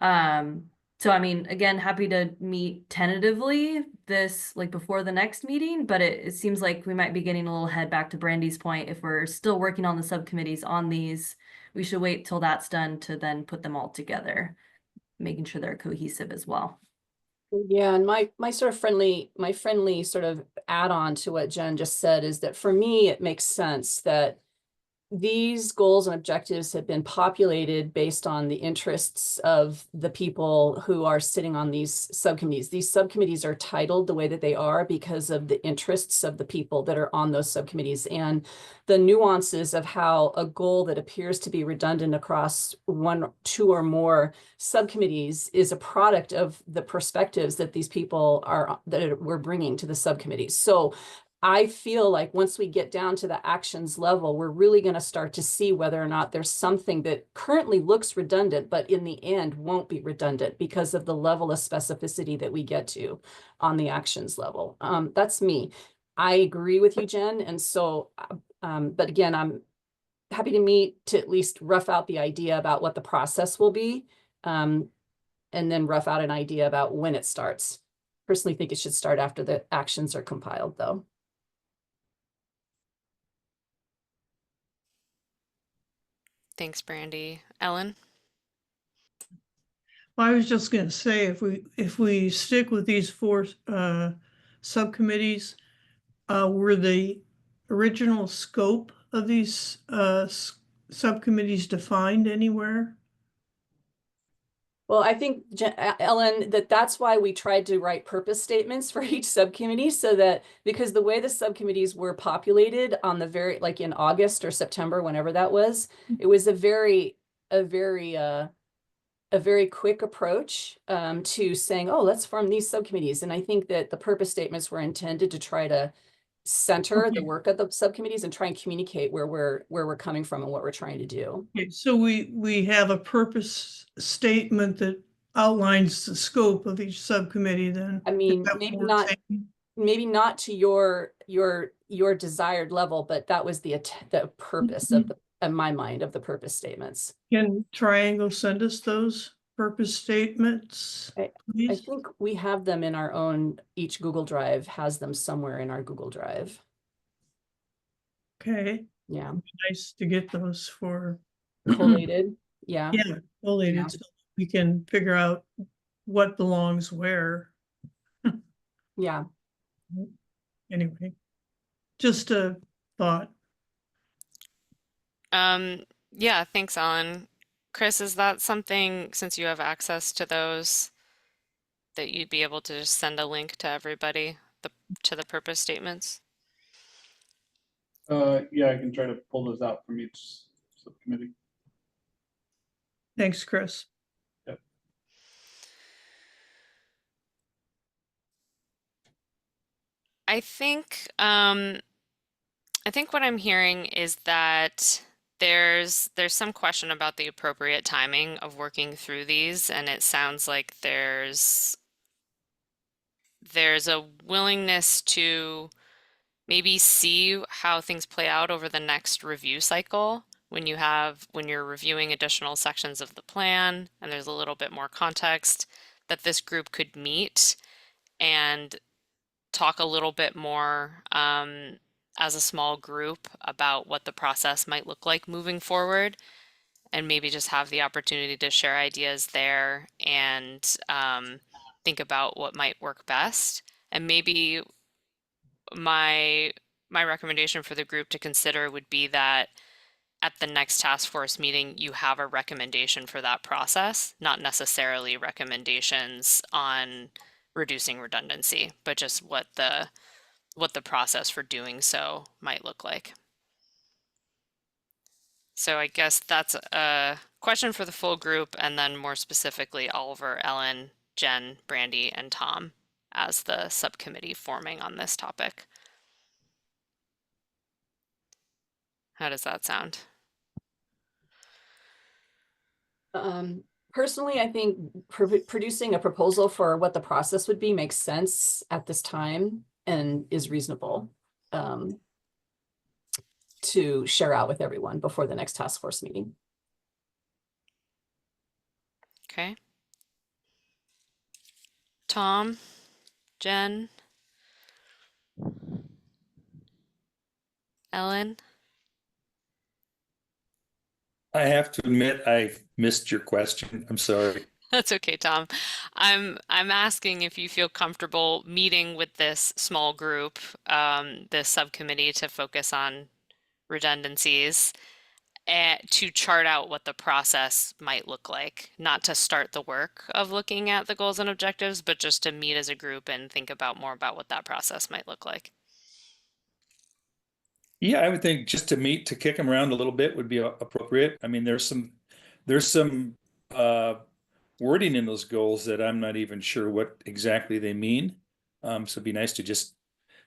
So I mean, again, happy to meet tentatively before the next meeting, but it seems like we might be getting a little ahead. Back to Brandy's point, if we're still working on the subcommittees on these, we should wait till that's done to then put them all together, making sure they're cohesive as well. Yeah, and my friendly sort of add-on to what Jen just said is that for me, it makes sense that these goals and objectives have been populated based on the interests of the people who are sitting on these subcommittees. These subcommittees are titled the way that they are because of the interests of the people that are on those subcommittees and the nuances of how a goal that appears to be redundant across one, two, or more subcommittees is a product of the perspectives that these people are that we're bringing to the subcommittees. So I feel like once we get down to the actions level, we're really going to start to see whether or not there's something that currently looks redundant, but in the end won't be redundant because of the level of specificity that we get to on the actions level. That's me. I agree with you, Jen. And so, but again, I'm happy to meet to at least rough out the idea about what the process will be, and then rough out an idea about when it starts. Personally think it should start after the actions are compiled, though. Thanks, Brandy. Ellen? Well, I was just going to say, if we stick with these four subcommittees, were the original scope of these subcommittees defined anywhere? Well, I think, Ellen, that's why we tried to write purpose statements for each subcommittee so that, because the way the subcommittees were populated on the very, like in August or September, whenever that was, it was a very quick approach to saying, oh, let's form these subcommittees. And I think that the purpose statements were intended to try to center the work of the subcommittees and try and communicate where we're coming from and what we're trying to do. Okay, so we have a purpose statement that outlines the scope of each subcommittee then. I mean, Is that maybe what we're not saying? maybe not to your desired level, but that was the purpose of the, in my mind, of the purpose statements. Can Triangle send us those purpose statements, I please? think we have them in our own, each Google Drive has them somewhere in our Google Drive. Okay, Yeah, nice to get those for, collated. Yeah. yeah, collated, Yeah. so we can figure out what belongs where. Yeah. Anyway, just a thought. Yeah, thanks, Ellen. Chris, is that something, since you have access to those, that you'd be able to just send a link to everybody to the purpose statements? Yeah, I can try to pull those out from each subcommittee. Thanks, Chris. Yep. I think what I'm hearing is that there's some question about the appropriate timing of working through these, and it sounds like there's a willingness to maybe see how things play out over the next review cycle when you're reviewing additional sections of the plan and there's a little bit more context, that this group could meet and talk a little bit more as a small group about what the process might look like moving forward, and maybe just have the opportunity to share ideas there and think about what might work best. And maybe my recommendation for the group to consider would be that at the next task force meeting, you have a recommendation for that process, not necessarily recommendations on reducing redundancy, but just what the process for doing so might look like. So I guess that's a question for the full group, and then more specifically, Oliver, Ellen, Jen, Brandy, and Tom as the subcommittee forming on this topic. How does that sound? Personally, I think producing a proposal for what the process would be makes sense at this time and is reasonable to share out with everyone before the next task force meeting. Okay. Tom, Jen, Ellen? I have to admit, I missed your question. I'm sorry. That's okay, Tom. I'm asking if you feel comfortable meeting with this small group, this subcommittee, to focus on redundancies, to chart out what the process might look like, not to start the work of looking at the goals and objectives, but just to meet as a group and think about more about what that process might look like. Yeah, I would think just to meet, to kick them around a little bit would be appropriate. I mean, there's some wording in those goals that I'm not even sure what exactly they mean. So it'd be nice to just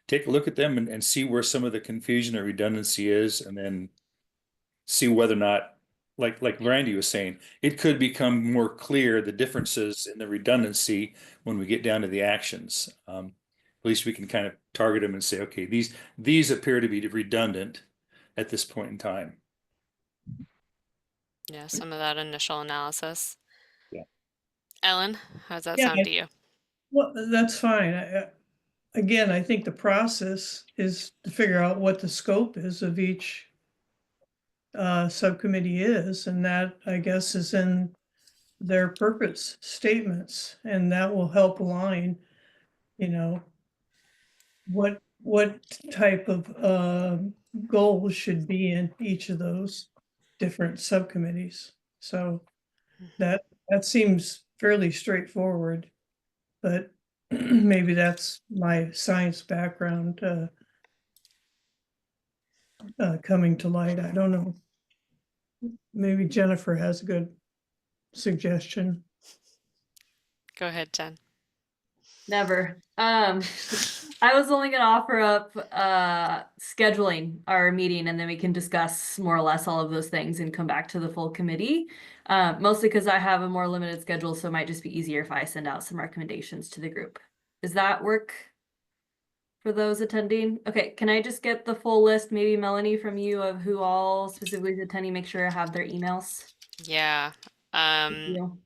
take a look at them and see where some of the confusion or redundancy is, and then see whether or not, like Randy was saying, it could become more clear the differences in the redundancy when we get down to the actions. At least we can kind of target them and say, okay, these appear to be redundant at this point in time. Yeah, some of that initial analysis. Yeah. Ellen, how does that Yeah, sound to you? Well, that's fine. Again, I think the process is to figure out what the scope is of each subcommittee is, and that, I guess, is in their purpose statements, and that will help align, you know, what type of goals should be in each of those different subcommittees. So that seems fairly straightforward, but maybe that's my science background coming to light. I don't know. Maybe Jennifer has a good suggestion. Go ahead, Jen. Never. I was only gonna offer up scheduling our meeting, and then we can discuss more or less all of those things and come back to the full committee. Mostly because I have a more limited schedule, so it might just be easier if I send out some recommendations to the group. Does that work for those attending? Okay, can I just get the full list, maybe Melanie, from you, of who all specifically is attending? Make sure I have their emails. Yeah. Thank you.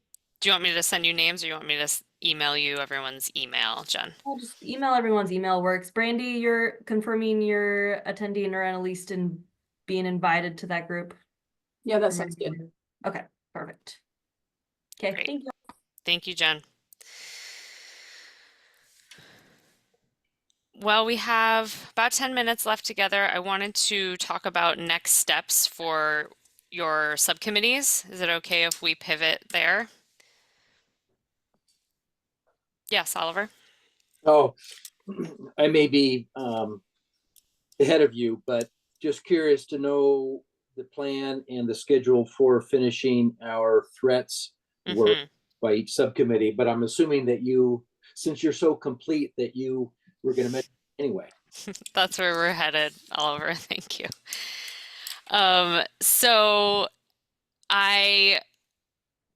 Do you want me to send you names, or you want me to email you everyone's email, Jen? I'll just email everyone's email works. Brandy, you're confirming you're attending, or at least in being invited to that group? Yeah, that sounds good. Okay, perfect. Okay, Great. thank you. Thank you, Jen. Well, we have about 10 minutes left together. I wanted to talk about next steps for your subcommittees. Is it okay if we pivot there? Yes, Oliver. Oh, I may be ahead of you, but just curious to know the plan and the schedule for finishing our threats work by each subcommittee. But I'm assuming that you, since you're so complete, that you were going to mention anyway. That's where we're headed, Oliver. Thank you. So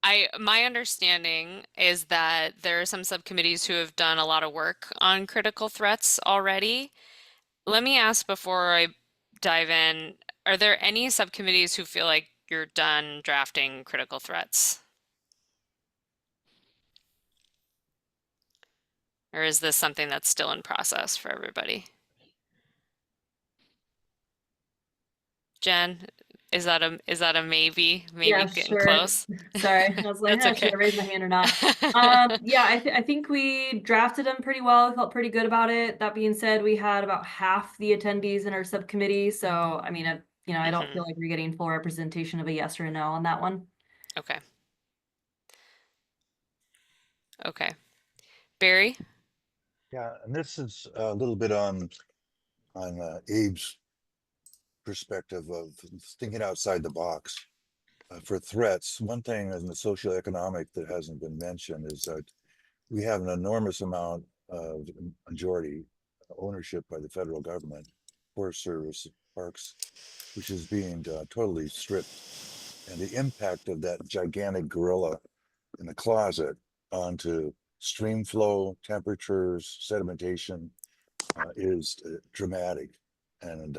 my understanding is that there are some subcommittees who have done a lot of work on critical threats already. Let me ask before I dive in, are there any subcommittees who feel like you're done drafting critical threats? Or is this something that's still in process for everybody? Jen, is that a maybe? Maybe Yeah, getting sure. close? Sorry, I was like, That's should okay. I raise my hand or not? Yeah, I think we drafted them pretty well. I felt pretty good about it. That being said, we had about half the attendees in our subcommittee. So, I mean, I don't feel like we're getting full representation of a yes or a no on that one. Okay. Okay. Barry? Yeah, and this is a little bit on Abe's perspective of thinking outside the box. For threats, one thing in the socioeconomic that hasn't been mentioned is that we have an enormous amount of majority ownership by the federal government, Forest Service, parks, which is being totally stripped. And the impact of that gigantic gorilla in the closet onto stream flow, temperatures, sedimentation is dramatic. And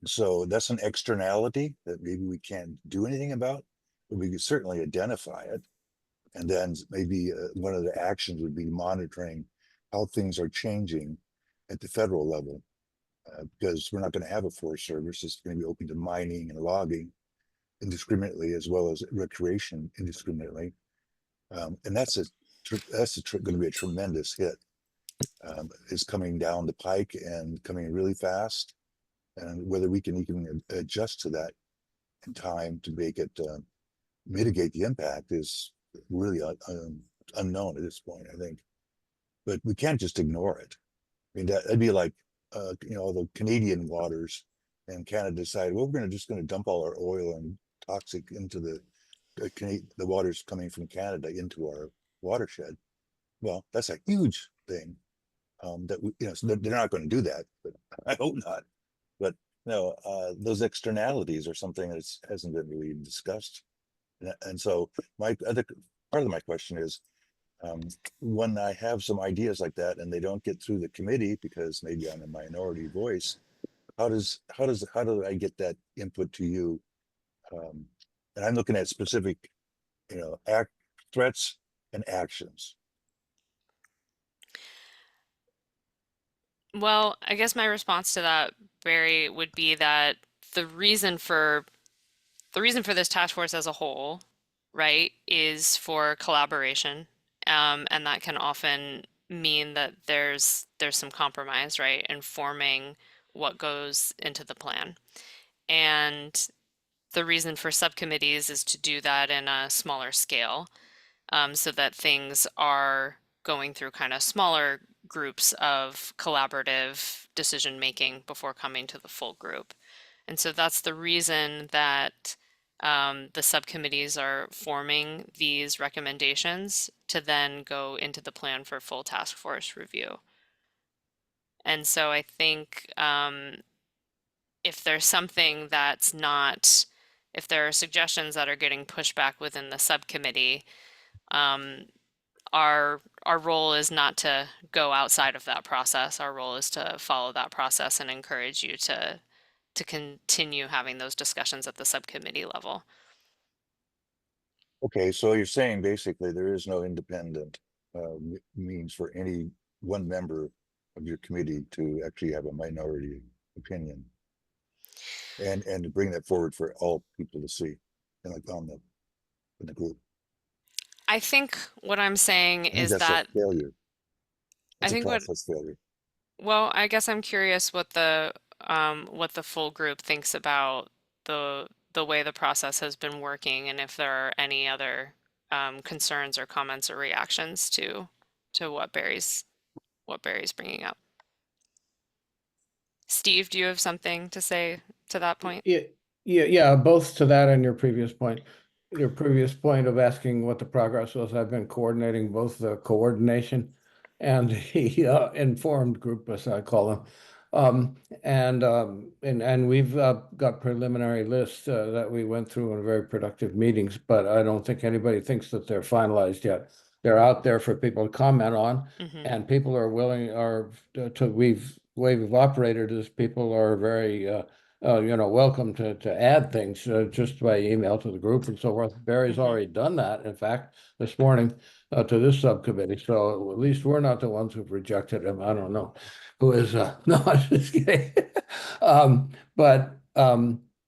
so that's an externality that maybe we can't do anything about, but we could certainly identify it. And then maybe one of the actions would be monitoring how things are changing at the federal level, because we're not going to have a Forest Service. It's going to be open to mining and logging indiscriminately, as well as recreation indiscriminately. And that's going to be a tremendous hit. It's coming down the pike and coming really fast. And whether we can even adjust to that in time to make it mitigate the impact is really unknown at this point, I think. But we can't just ignore it. I mean, that'd be like, you know, the Canadian waters, and Canada decided, well, we're just going to dump all our oil and toxic into the waters coming from Canada into our watershed. Well, that's a huge thing. That we, you know, so they're not going to do that, but I hope not. But no, those externalities are something that hasn't been really discussed. And so my other part of my question is, when I have some ideas like that and they don't get through the committee because maybe I'm a minority voice, how do I get that input to you? And I'm looking at specific, you know, threats and actions. Well, I guess my response to that, Barry, would be that the reason for this task force as a whole, right, is for collaboration. And that can often mean that there's some compromise, right, in forming what goes into the plan. And the reason for subcommittees is to do that in a smaller scale, so that things are going through kind of smaller groups of collaborative decision making before coming to the full group. And so that's the reason that the subcommittees are forming these recommendations to then go into the plan for full task force review. And so I think if there's something that's not, if there are suggestions that are getting pushed back within the subcommittee, our role is not to go outside of that process. Our role is to follow that process and encourage you to continue having those discussions at the subcommittee level. Okay, so you're saying basically there is no independent means for any one member of your committee to actually have a minority opinion, and to bring that forward for all people to see, and like in the group. I think what I'm saying is that's that a failure. I think what failure. Well, I guess I'm curious what the full group thinks about the way the process has been working, and if there are any other concerns or comments or reactions to what Barry's bringing up. Steve, do you have something to say to that point? Yeah, both to that and your previous point. Your previous point of asking what the progress was. I've been coordinating both the coordination and the informed group, as I call them. And we've got preliminary lists that we went through in very productive meetings, but I don't think anybody thinks that they're finalized yet. They're out there for people to comment on, and people are willing way we've operated is people are very you know, welcome to add things just by email to the group and so forth. Barry's already done that, in fact, this morning to this subcommittee. So at least we're not the ones who've rejected him. I don't know who is. No, I'm just kidding. But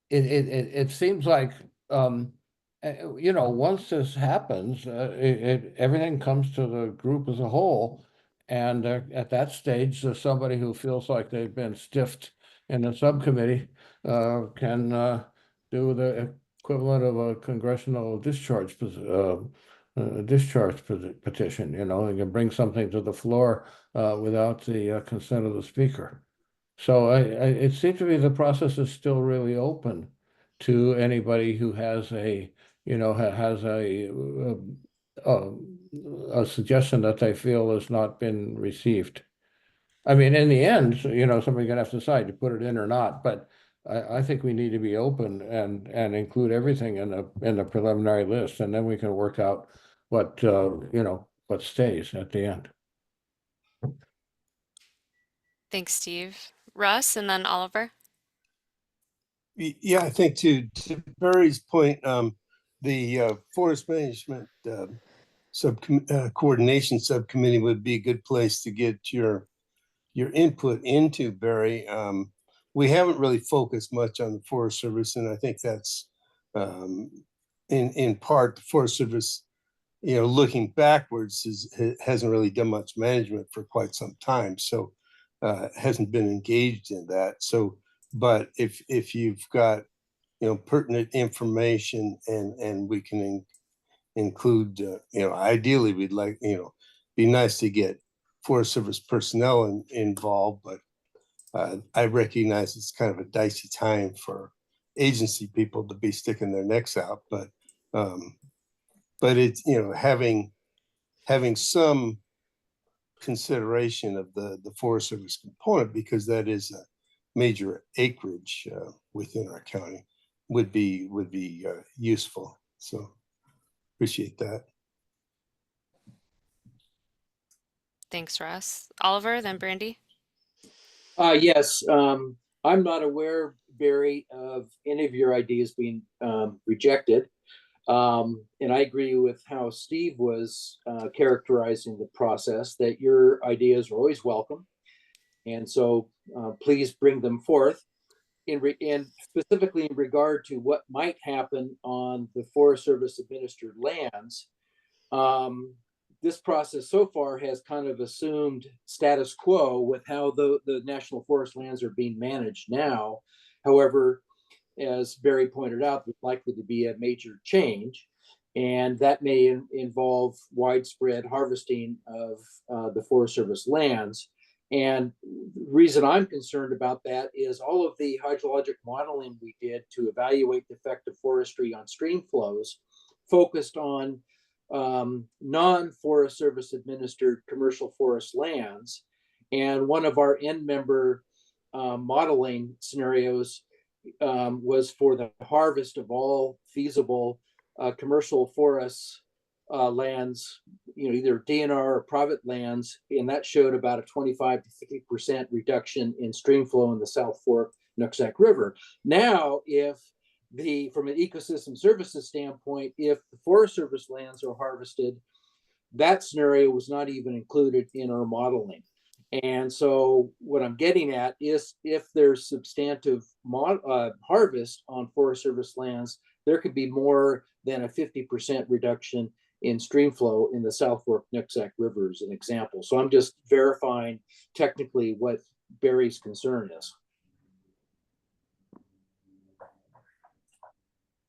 it seems like you know, once this happens, everything comes to the group as a whole, and at that stage, somebody who feels like they've been stiffed in a subcommittee can do the equivalent of a congressional discharge petition. You know, they can bring something to the floor without the consent of the speaker. So it seems to me the process is still really open to anybody who has a, you know, has a suggestion that they feel has not been received. I mean, in the end, you know, somebody's gonna have to decide to put it in or not, but I think we need to be open and include everything in the preliminary list, and then we can work out what you know, what stays at the end. Thanks, Steve. Russ, and then Oliver. Yeah, I think to Barry's point, the forest management coordination subcommittee would be a good place to get your input into, Barry. We haven't really focused much on the Forest Service, and I think that's in part the Forest Service, you know, looking backwards hasn't really done much management for quite some time, so hasn't been engaged in that. So, but if you've got, pertinent information, and we can include, ideally we'd like, be nice to get Forest Service personnel involved, but I recognize it's kind of a dicey time for agency people to be sticking their necks out, but it's, having some consideration of the Forest Service component, because that is a major acreage within our county, would be useful. So appreciate that. Thanks, Russ. Oliver, then Brandy. Yes, I'm not aware, Barry, of any of your ideas being rejected. And I agree with how Steve was characterizing the process, that your ideas are always welcome. And so please bring them forth. And specifically in regard to what might happen on the Forest Service administered lands, this process so far has kind of assumed status quo with how the national forest lands are being managed now. However, as Barry pointed out, there's likely to be a major change, and that may involve widespread harvesting of the Forest Service lands. And the reason I'm concerned about that is all of the hydrologic modeling we did to evaluate the effect of forestry on stream flows focused on non-Forest Service administered commercial forest lands. And one of our end member modeling scenarios was for the harvest of all feasible commercial forests lands, either DNR or private lands, and that showed about a 25 to 50% reduction in stream flow in the South Fork Nooksack River. Now, from an ecosystem services standpoint, if the Forest Service lands are harvested, that scenario was not even included in our modeling. And so what I'm getting at is, if there's substantive harvest on Forest Service lands, there could be more than a 50% reduction in stream flow in the South Fork Nooksack River as an example. So I'm just verifying technically what Barry's concern is.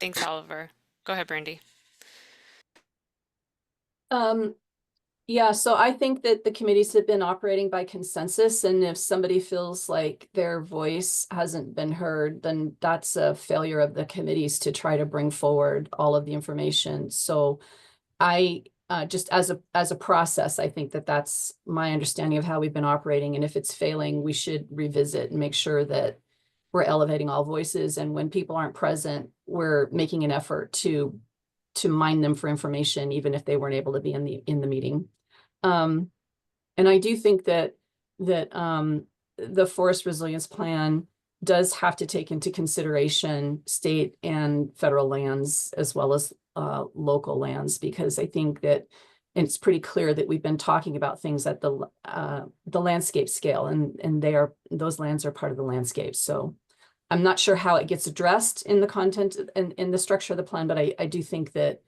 Thanks, Oliver. Go ahead, Brandy. Yeah, so I think that the committees have been operating by consensus, and if somebody feels like their voice hasn't been heard, then that's a failure of the committees to try to bring forward all of the information. So I just as a process, I think that that's my understanding of how we've been operating. And if it's failing, we should revisit and make sure that we're elevating all voices. And when people aren't present, we're making an effort to mine them for information, even if they weren't able to be in the meeting. And I do think that the Forest Resilience Plan does have to take into consideration state and federal lands as well as local lands, because I think that it's pretty clear that we've been talking about things at the landscape scale, and those lands are part of the landscape. So I'm not sure how it gets addressed in the content and in the structure of the plan, but I do think that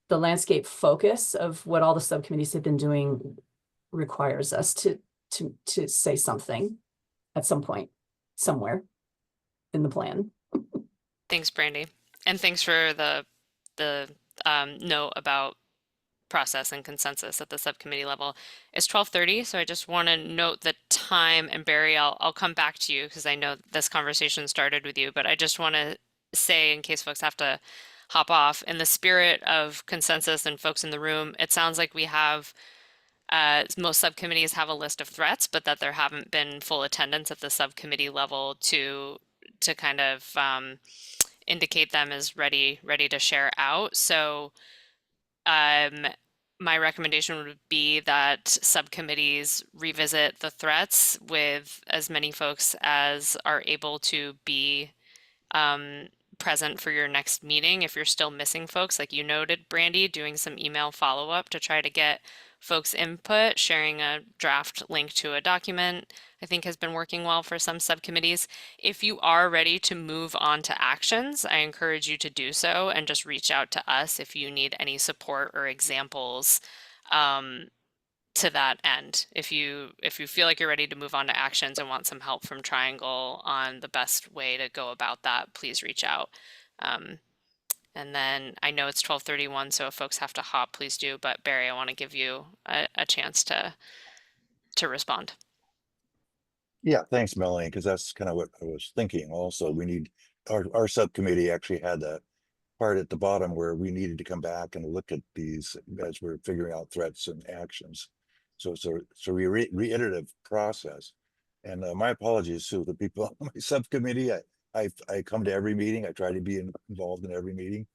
the landscape focus of what all the subcommittees have been doing requires us to say something at some point, somewhere in the plan. Thanks, Brandy. And thanks for the note about process and consensus at the subcommittee level. It's 12:30, so I just want to note the time, and Barry, I'll come back to you because I know this conversation started with you, but I just want to say, in case folks have to hop off, in the spirit of consensus and folks in the room, it sounds like we have most subcommittees have a list of threats, but that there haven't been full attendance at the subcommittee level to kind of indicate them as ready to share out. So my recommendation would be that subcommittees revisit the threats with as many folks as are able to be present for your next meeting. If you're still missing folks, like you noted, Brandy, doing some email follow-up to try to get folks' input, sharing a draft link to a document, I think has been working well for some subcommittees. If you are ready to move on to actions, I encourage you to do so and just reach out to us if you need any support or examples to that end. If you feel like you're ready to move on to actions and want some help from Triangle on the best way to go about that, please reach out. And then I know it's 12:31, so if folks have to hop, please do. But Barry, I want to give you a chance to respond. Yeah, thanks, Melanie, because that's kind of what I was thinking. Also, we need our subcommittee actually had that part at the bottom where we needed to come back and look at these as we're figuring out threats and actions. So it's a reiterative process. And my apologies to the people on my subcommittee. I come to every meeting. I try to be involved in every meeting.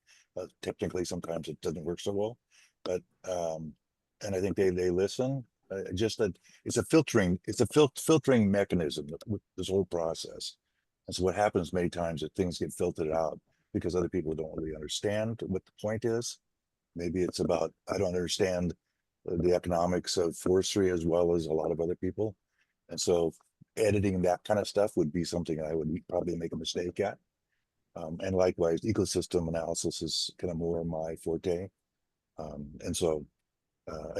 Technically, sometimes it doesn't work so well, but and I think they listen. Just that it's a filtering mechanism with this whole process. And so what happens many times is things get filtered out because other people don't really understand what the point is. Maybe it's about, I don't understand the economics of forestry as well as a lot of other people. And so editing that kind of stuff would be something I would probably make a mistake at. And likewise, ecosystem analysis is kind of more my forte. And so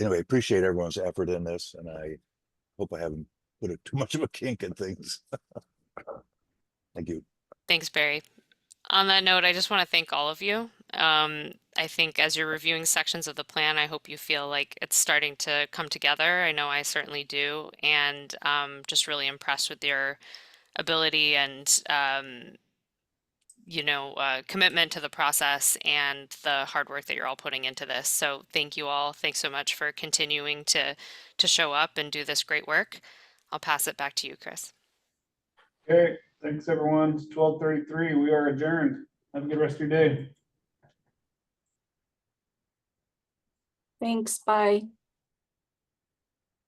anyway, appreciate everyone's effort in this, and I hope I haven't put too much of a kink in things. Thank you. Thanks, Barry. On that note, I just want to thank all of you. I think as you're reviewing sections of the plan, I hope you feel like it's starting to come together. I know I certainly do, and just really impressed with your ability and commitment to the process and the hard work that you're all putting into this. So thank you all. Thanks so much for continuing to show up and do this great work. I'll pass it back to you, Chris. Okay, thanks everyone. It's 12:33. We are adjourned. Have a good rest of your day. Thanks, bye.